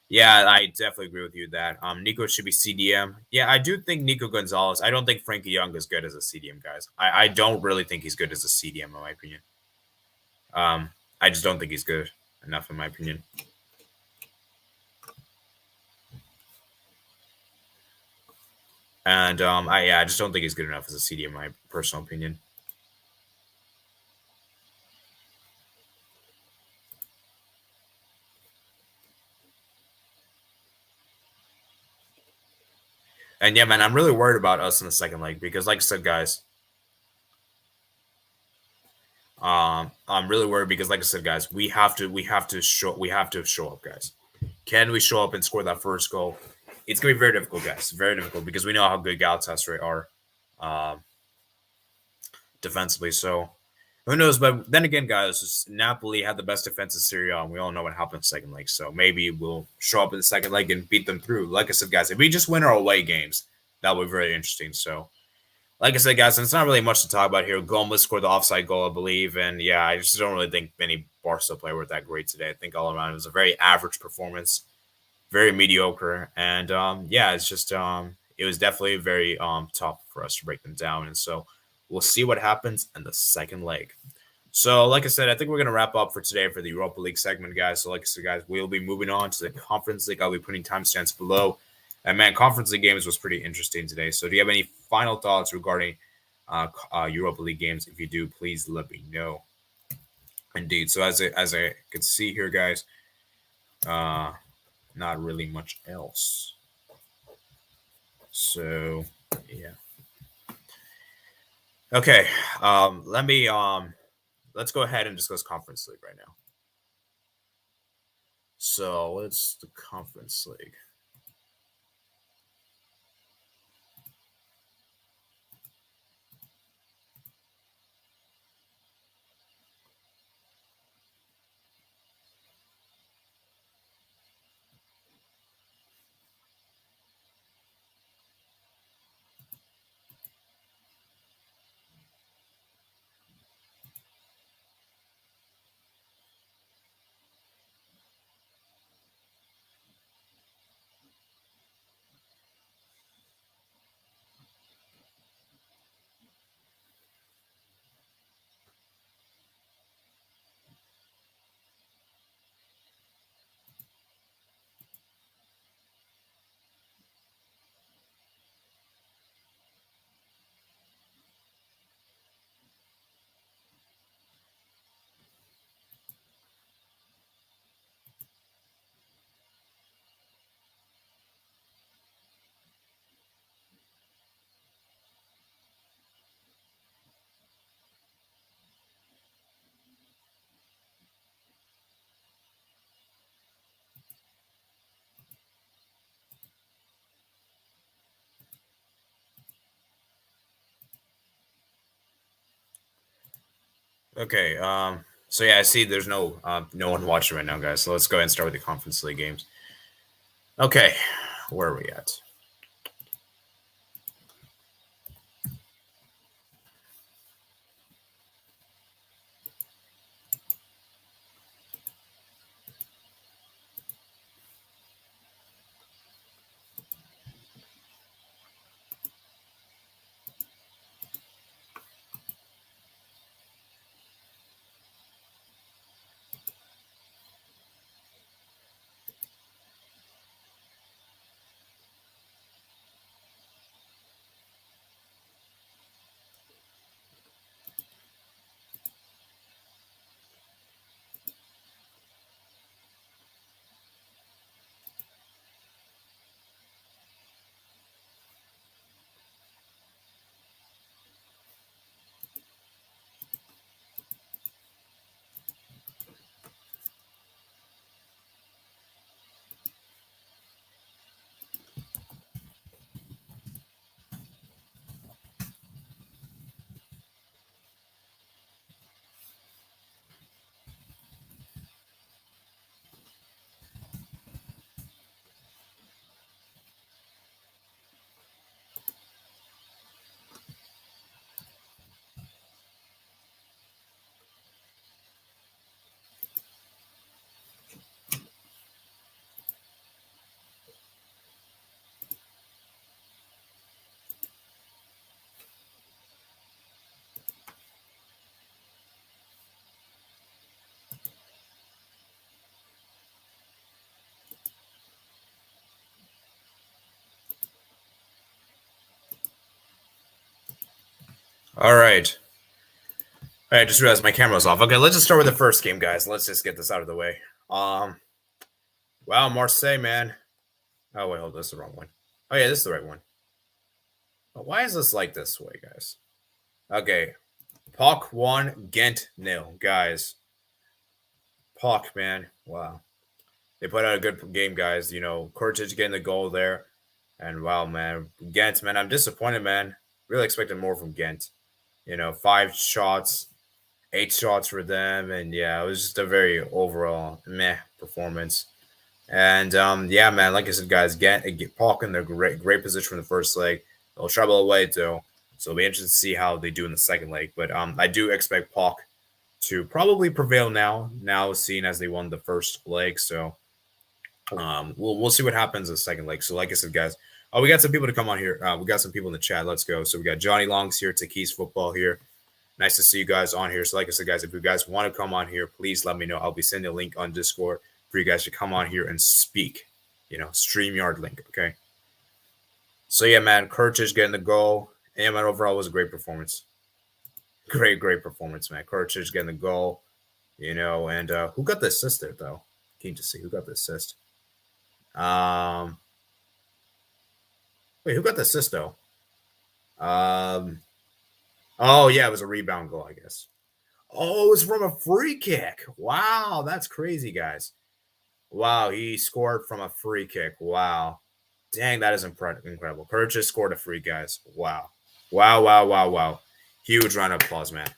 yeah, I definitely agree with you that Nico should be CDM. Yeah, I do think Nico Gonzalez. I don't think Frankie Young is good as a CDM, guys. I don't really think he's good as a CDM, in my opinion. I just don't think he's good enough, in my opinion. And I just don't think he's good enough as a CDM, in my personal opinion. And yeah, man, I'm really worried about us in the second leg because, like I said, guys, I'm really worried because, like I said, guys, we have to show up, guys. Can we show up and score that first goal? It's gonna be very difficult, guys. Very difficult because we know how good Galatasaray are defensively. So who knows? But then again, guys, Napoli had the best defense in Serie A, and we all know what happened in the second leg. So maybe we'll show up in the second leg and beat them through. Like I said, guys, if we just win our away games, that would be very interesting. So, like I said, guys, and it's not really much to talk about here. Gomez scored the offside goal, I believe, and yeah, I just don't really think any Barca player were that great today. I think all around it was a very average performance. very mediocre. And yeah, it's just it was definitely very tough for us to break them down. And so we'll see what happens in the second leg. So, like I said, I think we're going to wrap up for today for the Europa League segment, guys. So, like I said, guys, we'll be moving on to the Conference League. I'll be putting timestamps below. And, man, Conference League games was pretty interesting today. So, do you have any final thoughts regarding Europa League games? If you do, please let me know. Indeed. So, as I can see here, guys, not really much else. So, yeah. Okay. Let's go ahead and discuss Conference League right now. So, what's the Conference League? Okay. So yeah, I see there's no one watching right now, guys. So let's go ahead and start with the Conference League games. Okay, where are we at? All right. I just realized my camera was off. Okay, let's just start with the first game, guys. Let's just get this out of the way. Wow, Marseille, man. Oh wait, hold, this is the wrong one. Oh yeah, this is the right one. But why is this like this way, guys? Okay, POC 1, Ghent 0, guys. POC, man, wow. They put out a good game, guys. You know, Kurtic getting the goal there, and wow, man, Ghent, man, I'm disappointed, man. Really expected more from Ghent. You know, 5 shots, 8 shots for them, and yeah, it was just a very overall meh performance. And yeah, man, like I said, guys, get Pauk in their great position from the first leg. They'll travel away though, so it'll be interesting to see how they do in the second leg. But I do expect Pauk to probably prevail now. Now, seeing as they won the first leg, so We'll see what happens in the second leg. So, like I said, guys, we got some people to come on here. We got some people in the chat. Let's go. So we got Johnny Longs here, Takis Football here. Nice to see you guys on here. So, like I said, guys, if you guys want to come on here, please let me know. I'll be sending a link on Discord for you guys to come on here and speak. StreamYard link. Okay. So yeah, man, Kurtic getting the goal. And man, overall was a great performance. Great performance, man. Kurtic getting the goal. And who got the assist there though? Keen to see who got the assist. Wait, who got the assist though? Oh yeah, it was a rebound goal, I guess. Oh, it was from a free kick. Wow, that's crazy, guys. Wow, he scored from a free kick. Wow. Dang, that is incredible. Kurtic scored a free, guys. Wow. Wow. Huge round of applause, man.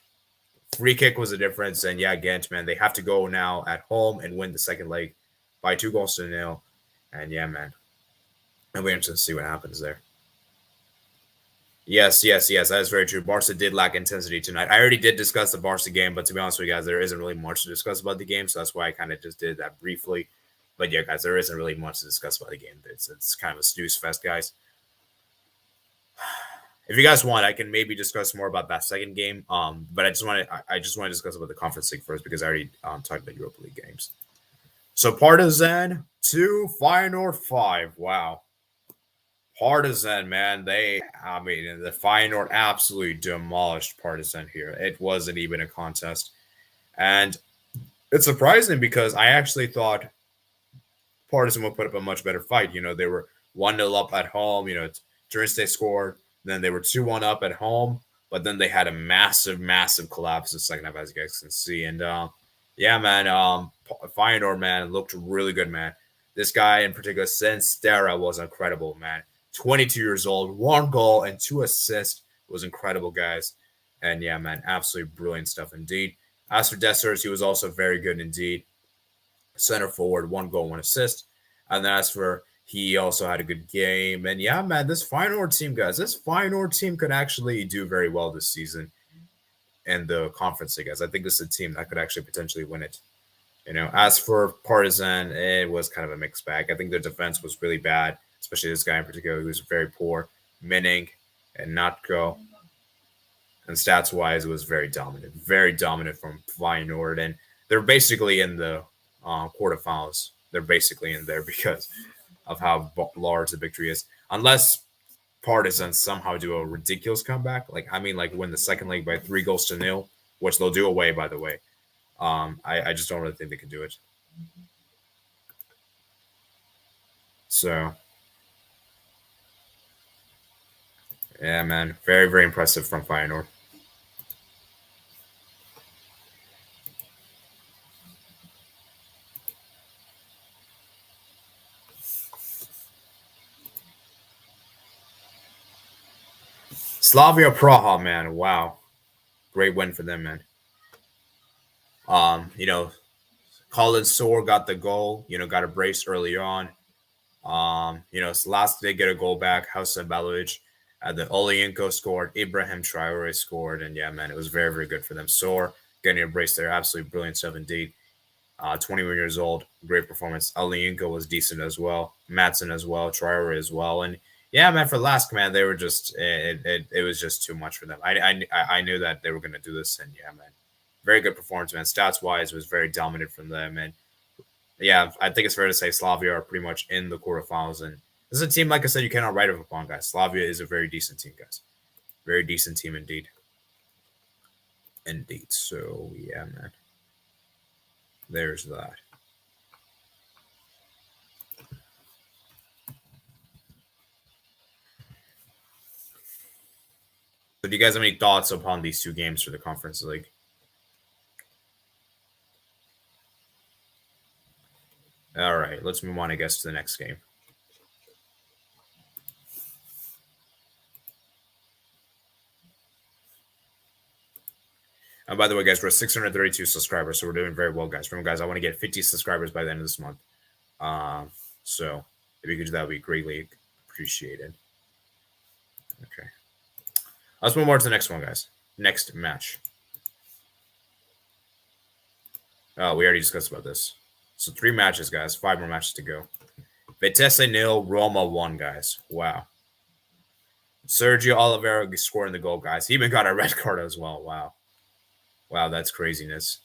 Free kick was the difference. And yeah, Ghent, man, they have to go now at home and win the second leg by 2-0. And yeah, man, I'll be interested to see what happens there. Yes, that is very true. Barca did lack intensity tonight. I already did discuss the Barca game, but to be honest with you guys, there isn't really much to discuss about the game, so that's why I kind of just did that briefly. But yeah, guys, there isn't really much to discuss about the game. It's kind of a snooze fest, guys. If you guys want, I can maybe discuss more about that second game. But I just want to discuss about the Conference League first because I already talked about Europa League games. So Partizan 2, Feyenoord 5. Wow. Partizan, man, the Feyenoord absolutely demolished Partizan here. It wasn't even a contest. And it's surprising because I actually thought Partizan would put up a much better fight. They were 1-0 up at home. Turiste scored. Then they were 2-1 up at home. But then they had a massive collapse in the second half, as you guys can see. And, yeah, man, Feyenoord, man, looked really good, man. This guy in particular, Senstera, was incredible, man. 22 years old, 1 goal and 2 assists. Was incredible, guys. And yeah, man, absolutely brilliant stuff indeed. As for Dessers, he was also very good indeed. Center forward, 1 goal, 1 assist. And then as for, he also had a good game. And yeah, man, this Feyenoord team, guys, this Feyenoord team could actually do very well this season in the Conference League, guys. I think this is a team that could actually potentially win it. As for Partizan, it was kind of a mixed bag. I think their defense was really bad, especially this guy in particular who was very poor. Minning and Natko. And stats-wise, it was very dominant from Feyenoord. And they're basically in the quarterfinals. They're basically in there because of how large the victory is. Unless Partizan somehow do a ridiculous comeback. Like win the second leg by 3-0, which they'll do away, by the way. I just don't really think they can do it. So, yeah, man, very impressive from Feyenoord. Slavia Praha, man, wow, great win for them, man. Colin Soar got the goal, got a brace early on. Last did get a goal back, Hausa Balovic. The Olienko scored, Ibrahim Traore scored, and yeah, man, it was very good for them. Soar getting a brace there, absolutely brilliant stuff indeed. 21 years old, great performance. Olienko was decent as well, Matson as well, Traore as well, and yeah, man, for last command, they were just it was just too much for them. I knew that they were going to do this, and yeah, man, very good performance, man. Stats wise, was very dominant from them, and yeah, I think it's fair to say Slavia are pretty much in the quarterfinals, and this is a team, like I said, you cannot write off upon, guys. Slavia is a very decent team, guys. Very decent team indeed. Indeed. So yeah, man. There's that. So do you guys have any thoughts upon these 2 games for the Conference League? All right, let's move on, I guess, to the next game. And by the way, guys, we're 632 subscribers, so we're doing very well, guys. Remember, guys, I want to get 50 subscribers by the end of this month. So if you could do that, would be greatly appreciated. Okay. Let's move on to the next one, guys. Next match. Oh, we already discussed about this. So 3 matches, guys. 5 more matches to go. Vitesse nil, Roma 1, guys. Wow. Sergio Oliveira scoring the goal, guys. He even got a red card as well. Wow. Wow, that's craziness.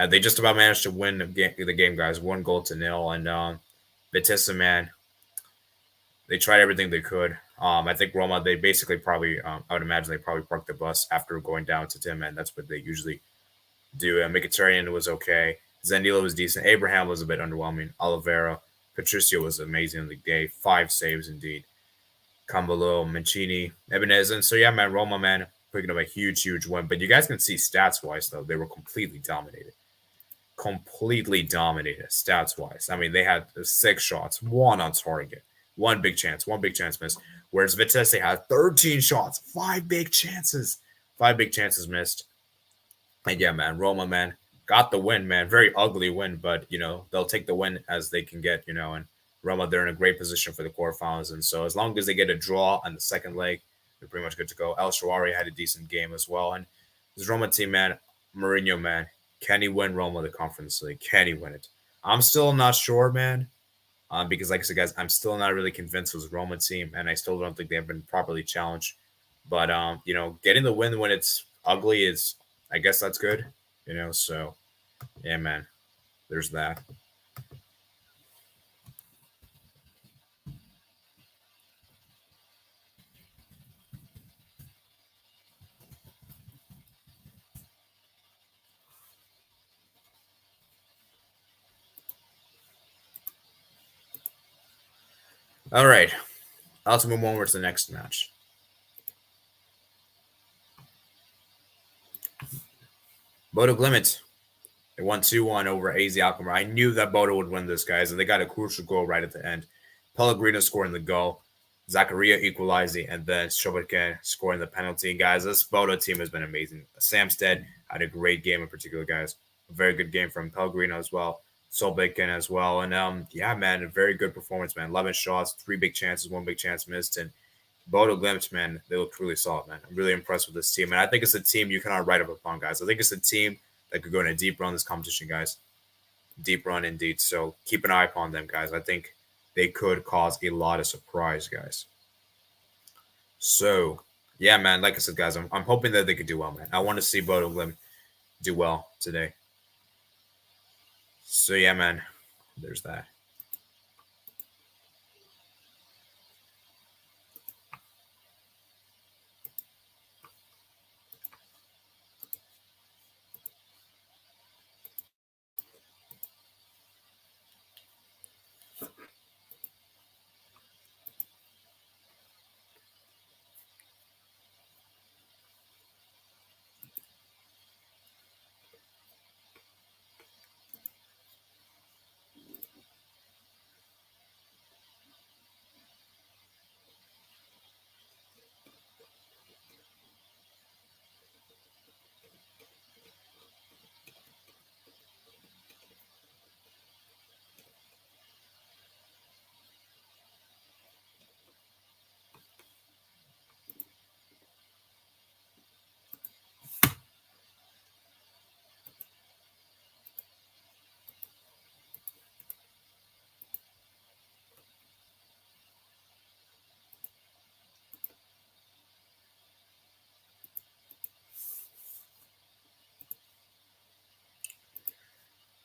They just about managed to win the game, guys. 1-0. And Vitesse, man, they tried everything they could. I think Roma, they basically probably, I would imagine they probably parked the bus after going down to Tim, and that's what they usually do. Mkhitaryan was okay. Zandila was decent. Abraham was a bit underwhelming. Oliveira, Patricio was amazing in the day. 5 saves indeed. Cambolo, Mancini, Ebenez. And so, yeah, man, Roma, man, picking up a huge, huge win. But you guys can see stats-wise, though, they were completely dominated. Completely dominated stats-wise. I mean, they had 6 shots, 1 on target, 1 big chance missed. Whereas Vitesse had 13 shots, 5 big chances. 5 big chances missed. And yeah, man, Roma, man, got the win, man. Very ugly win, but, they'll take the win as they can get, and Roma, they're in a great position for the quarterfinals. And so as long as they get a draw on the second leg, they're pretty much good to go. El Shaarawy had a decent game as well. And this Roma team, man, Mourinho, man, can he win Roma the Conference League? Can he win it? I'm still not sure, man. Because like I said, guys, I'm still not really convinced with this Roma team, and I still don't think they've been properly challenged. But getting the win when it's ugly is, I guess that's good. So yeah, man. There's that. All right. Let's move on to the next match. Bodo Glimt. They won 2-1 over AZ Alkmaar. I knew that Bodo would win this, guys, and they got a crucial goal right at the end. Pellegrino scoring the goal, Zakaria equalizing, and then Shobotka scoring the penalty. Guys, this Bodo team has been amazing. Samsted had a great game in particular, guys. A very good game from Pellegrino as well. Solbakken as well. And yeah, man, a very good performance, man. 11 shots, 3 big chances, 1 big chance missed. And Bodo Glimt, man, they look really solid, man. I'm really impressed with this team. And I think it's a team you cannot write up upon, guys. I think it's a team that could go in a deep run this competition, guys. Deep run indeed. So keep an eye upon them, guys. I think they could cause a lot of surprise, guys. So, yeah, man, like I said, guys, I'm hoping that they could do well, man. I want to see Bodo Glimt do well today. So, yeah, man, there's that.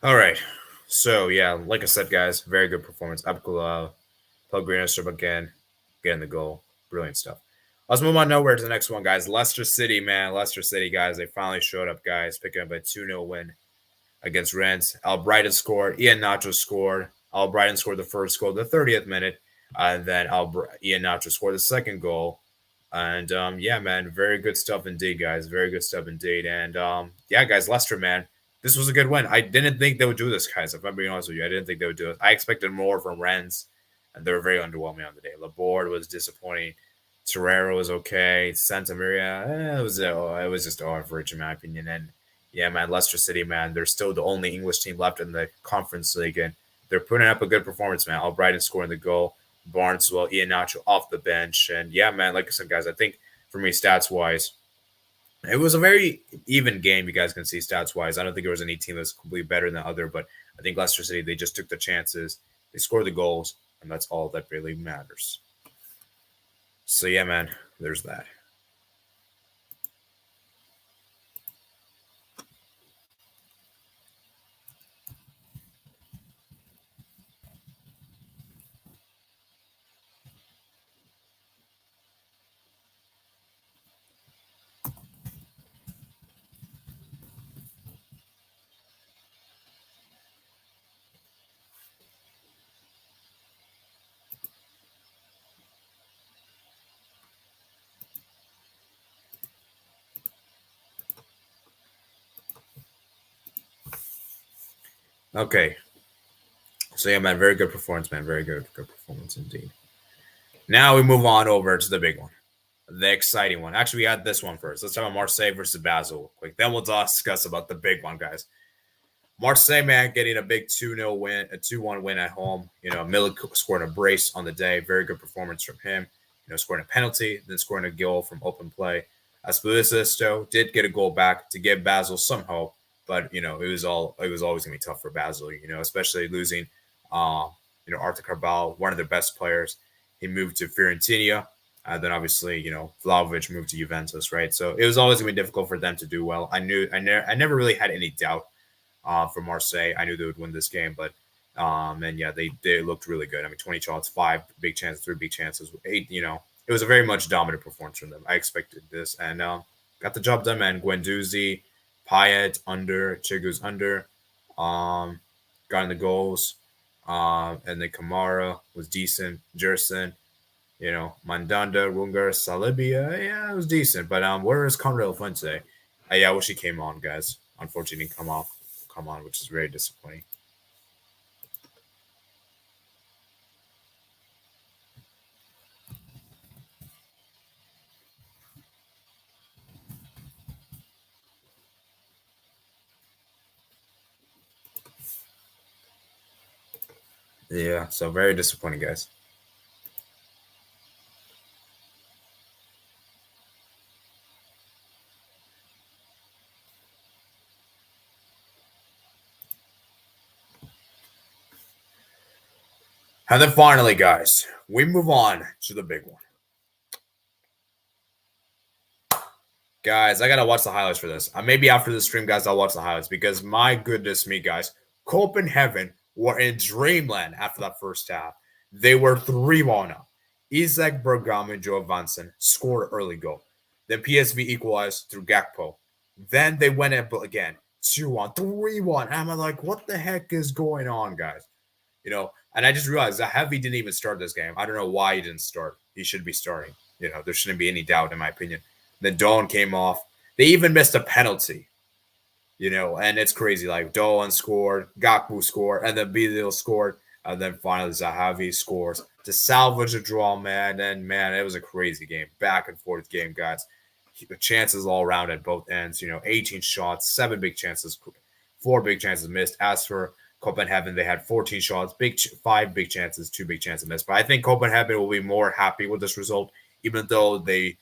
All right. So, yeah, like I said, guys, very good performance. Abkula, Pellegrino, again, getting the goal. Brilliant stuff. Let's move on nowhere to the next one, guys. Leicester City, man. Leicester City, guys, they finally showed up, guys, picking up a 2-0 win against Rennes. Albrighton scored. Ian Nacho scored. Albrighton scored the first goal, the 30th minute. And then Ian Nacho scored the second goal. And, yeah, man, very good stuff indeed, guys. Very good stuff indeed. And, yeah, guys, Leicester, man, this was a good win. I didn't think they would do this, guys. If I'm being honest with you, I didn't think they would do it. I expected more from Rennes, and they were very underwhelming on the day. Laborde was disappointing. Torreira was okay. Santa Maria, it was just average in my opinion. And yeah, man, Leicester City, man, they're still the only English team left in the Conference League, and they're putting up a good performance, man. Albrighton scoring the goal, Barneswell, Ian Nacho off the bench, and yeah, man, like I said, guys, I think for me, stats wise, it was a very even game. You guys can see stats wise. I don't think there was any team that's completely better than the other, but I think Leicester City, they just took the chances. They scored the goals. and that's all that really matters. So yeah, man, there's that. Okay, so yeah, man, very good performance, man, very good performance indeed. Now we move on over to the big one, the exciting one. Actually, we had this one first. Let's talk about Marseille versus Basil quick. Then we'll discuss about the big one, guys. Marseille, man, getting a big 2-0 win, a 2-1 win at home. Milik scored a brace on the day. Very good performance from him. Scoring a penalty, then scoring a goal from open play. Espelisisto did get a goal back to give Basil some hope, but it was always gonna be tough for Basil. Especially losing, Arthur Cabral, one of their best players. He moved to Fiorentina. Then obviously, Vlahovic moved to Juventus, right? So it was always gonna be difficult for them to do well. I never really had any doubt for Marseille. I knew they would win this game, but and yeah, they looked really good. I mean, 20 shots, 5 big chances, 3 big chances, 8. It was a very much dominant performance from them. I expected this, and got the job done, man. Guendouzi, Payet under, Chigu's under, got in the goals, and then Kamara was decent. Jerson, Mandanda, Rungar, Salibia, yeah, it was decent. But where is Conrad Fuente? Yeah, I wish he came on, guys. Unfortunately, he didn't come on, which is very disappointing. Yeah, so very disappointing, guys. And then finally, guys, we move on to the big one. Guys, I gotta watch the highlights for this. Maybe after the stream, guys, I'll watch the highlights because my goodness me, guys, Copenhagen were in dreamland after that first half. They were 3-1 up. Isaac Bergam and Joe Vansen scored an early goal. Then PSV equalized through Gakpo. Then they went up again, 2-1, 3-1. And I'm like, what the heck is going on, guys? And I just realized that Heavy didn't even start this game. I don't know why he didn't start. He should be starting. There shouldn't be any doubt, in my opinion. Then Doan came off. They even missed a penalty, and it's crazy. Like Doan scored, Gakpo scored, and then Basil scored, and then finally Zahavi scores to salvage a draw, man. And man, it was a crazy game, back and forth game, guys. The chances all around at both ends. 18 shots, 7 big chances, 4 big chances missed. As for Copenhagen, they had 14 shots, 5 big chances, 2 big chances missed. But I think Copenhagen will be more happy with this result, even though they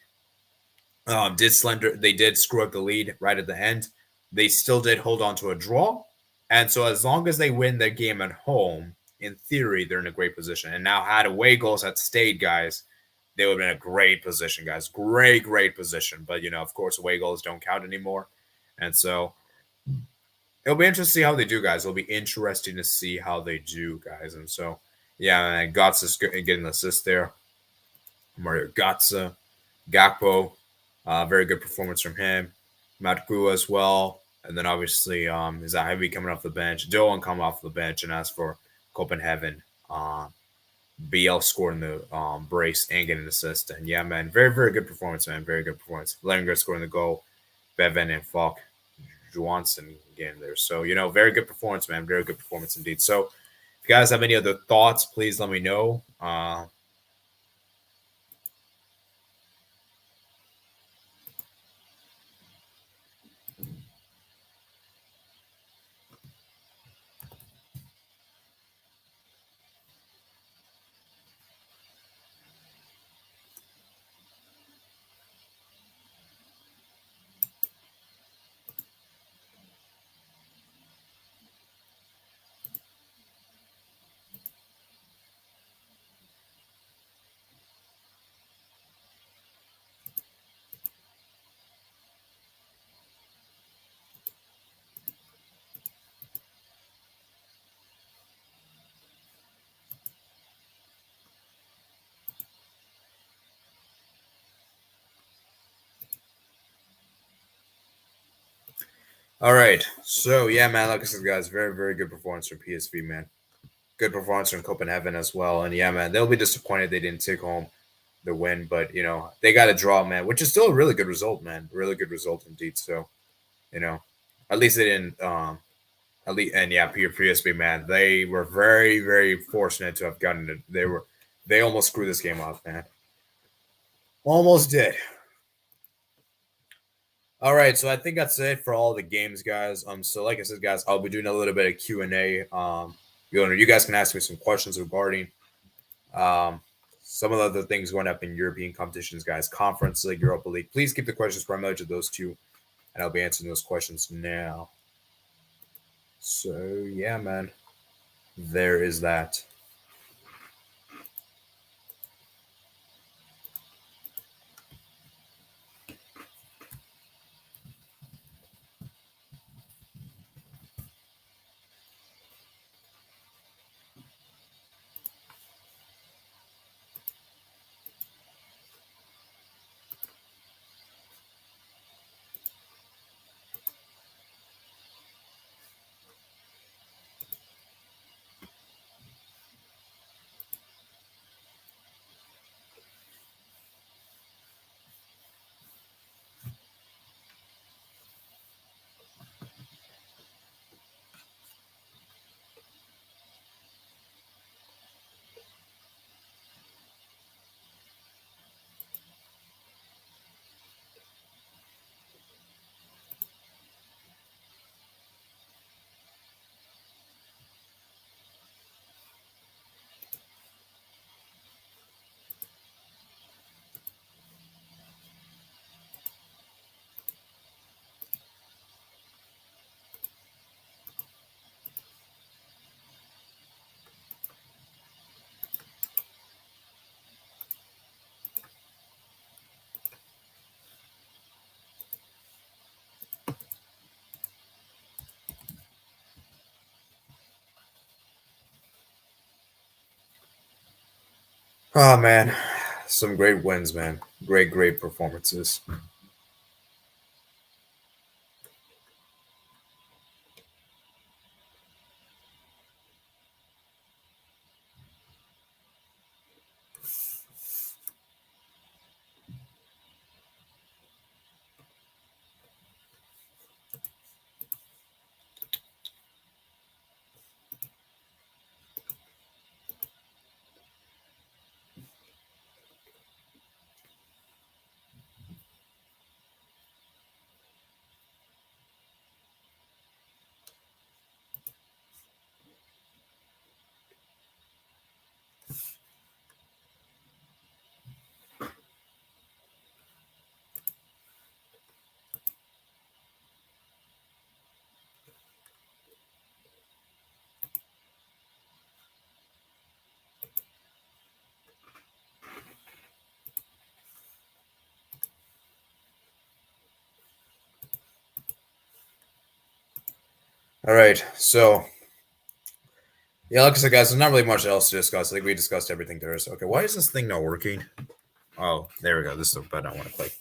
they did screw up the lead right at the end. They still did hold on to a draw. And so as long as they win their game at home, in theory, they're in a great position. And now had away goals had stayed, guys, they would have been in a great position, guys. Great position. But, of course, away goals don't count anymore. And so it'll be interesting to see how they do, guys. It'll be interesting to see how they do, guys. And so, yeah, and Götze getting the assist there. Mario Götze, Gakpo, very good performance from him. Matku as well. And then obviously, is that Heavy coming off the bench? Doan coming off the bench. And as for Copenhagen, BL scoring the brace and getting an assist. And yeah, man, very good performance, man. Very good performance. Leninger scoring the goal. Bevan and Falk Johansson getting there. So, very good performance, man. Very good performance indeed. So, if you guys have any other thoughts, please let me know. All right. So yeah, man, like I said, guys, very, very good performance from PSV, man. Good performance from Copenhagen as well. And yeah, man, they'll be disappointed they didn't take home the win, but they got a draw, man, which is still a really good result, man. Really good result indeed. So, you know, at least they didn't at least and yeah, PSV, man, they were very, very fortunate to have gotten it. They almost screwed this game up, man. Almost did. All right, so I think that's it for all the games, guys. So like I said, guys, I'll be doing a little bit of Q&A. You guys can ask me some questions regarding um some of the other things going up in European competitions, guys. Conference League, Europa League. Please keep the questions primarily to those two, and I'll be answering those questions now. So yeah, man, there is that. Oh man, some great wins, man. Great, great performances. All right, so yeah, like I said, guys, there's not really much else to discuss. I think we discussed everything there is. Okay, why is this thing not working? Oh, there we go. This is the button I want to click.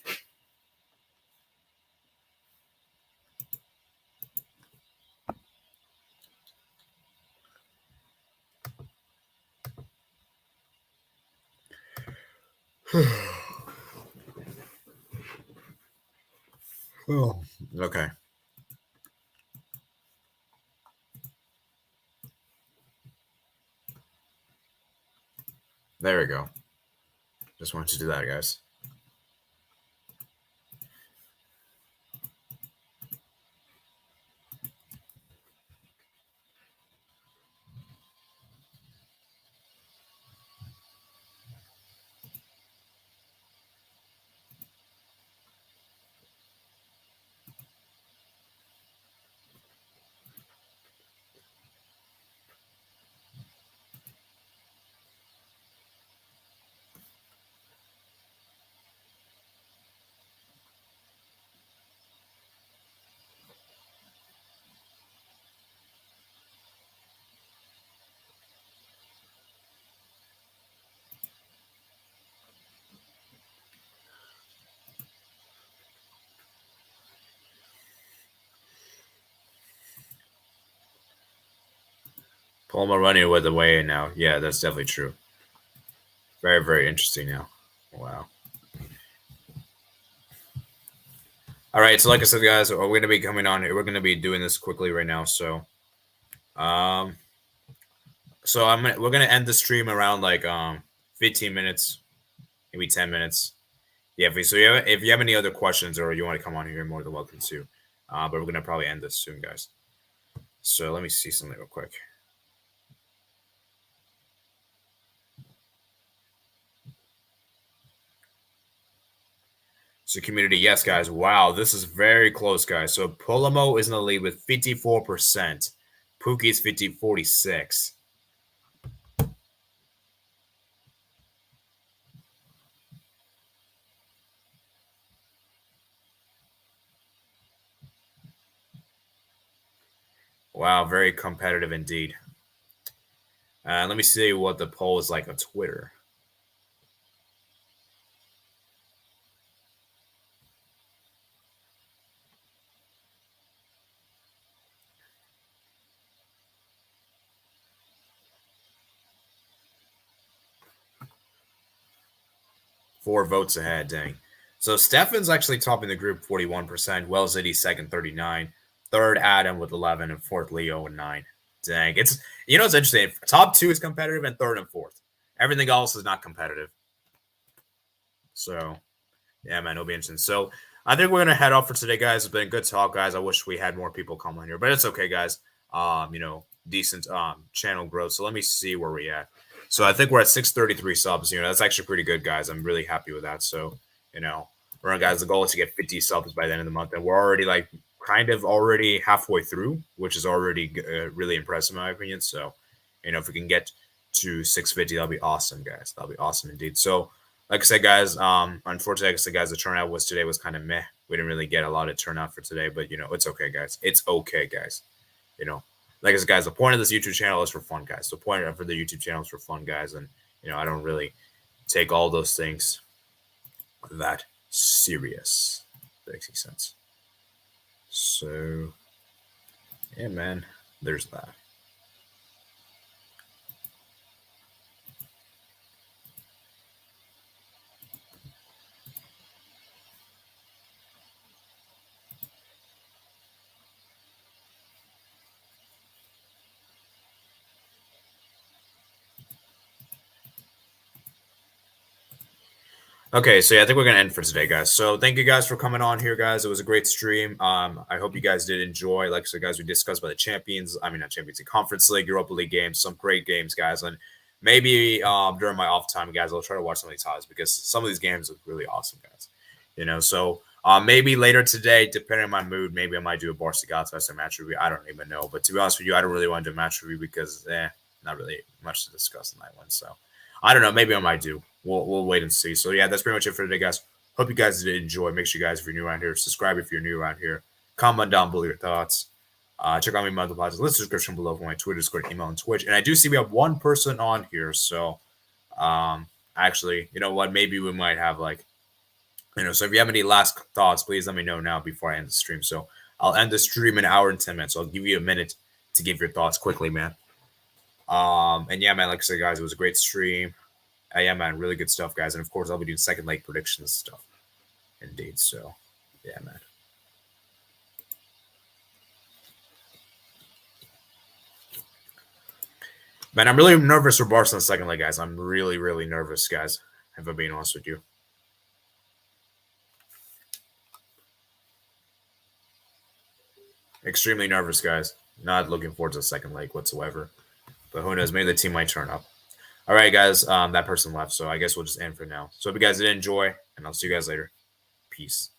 Oh, okay. There we go. Just wanted to do that, guys. Palmer running with the way in now. Yeah, that's definitely true. Very, very interesting now. Wow. All right, so like I said, guys, we're going to be coming on here. We're going to be doing this quickly right now. Um, we're going to end the stream around like 15 minutes, maybe 10 minutes. Yeah, if you have any other questions or you want to come on here, you're more than welcome to. But we're going to probably end this soon, guys. So let me see something real quick. So community, yes, guys. Wow, this is very close, guys. So Polamo is in the lead with 54%. Pookie's 46. Wow, very competitive indeed. Let me see what the poll is like on Twitter. Four votes ahead, dang. So Stefan's actually topping the group 41%. Wells City second, 39. Third, Adam with 11. And fourth, Leo with 9. Dang. It's interesting. Top 2 is competitive and third and fourth. Everything else is not competitive. So, yeah, man, it'll be interesting. So, I think we're going to head off for today, guys. It's been a good talk, guys. I wish we had more people come on here, but it's okay, guys. Decent channel growth. So, let me see where we're at. So I think we're at 633 subs. That's actually pretty good, guys. I'm really happy with that. So, guys, the goal is to get 50 subs by the end of the month, and we're already already halfway through, which is already really impressive in my opinion. So, if we can get to 650, that'll be awesome, guys. That'll be awesome indeed. So, like I said, guys, unfortunately, like I said, guys, the turnout was kind of meh. We didn't really get a lot of turnout for today, but it's okay, guys. It's okay, guys. Like I said, guys, the point of this YouTube channel is for fun, guys. The point for the YouTube channel is for fun, guys. And, I don't really take all those things that serious. That makes any sense. So, yeah, man, there's that. Okay, so yeah, I think we're gonna end for today, guys. So thank you guys for coming on here, guys. It was a great stream. I hope you guys did enjoy. Like I said, guys, we discussed about the not Champions League, Conference League, Europa League games, some great games, guys. And maybe during my off time, guys, I'll try to watch some of these highlights because some of these games are really awesome, guys. So maybe later today, depending on my mood, maybe I might do a Barcelona match review. I don't even know. But to be honest with you, I don't really want to do a match review because not really much to discuss in that one. So I don't know. Maybe I might do. We'll wait and see. So yeah, that's pretty much it for today, guys. Hope you guys did enjoy. Make sure you guys, if you're new around here, subscribe if you're new around here. Comment down below your thoughts. Check out my monthly podcasts. List description below for my Twitter, Discord, email, and Twitch. And I do see we have one person on here. So actually, you know what? Maybe we might have so if you have any last thoughts, please let me know now before I end the stream. So I'll end the stream in an hour and 10 minutes. So I'll give you a minute to give your thoughts quickly, man. And yeah, man, like I said, guys, it was a great stream. Yeah, man, really good stuff, guys. And of course, I'll be doing second leg predictions stuff. Indeed. So, yeah, man. Man, I'm really nervous for Barcelona second leg, guys. I'm really, really nervous, guys, if I'm being honest with you. Extremely nervous, guys. Not looking forward to the second leg whatsoever. But who knows? Maybe the team might turn up. All right, guys. That person left, so I guess we'll just end for now. So if you guys did enjoy, and I'll see you guys later. Peace.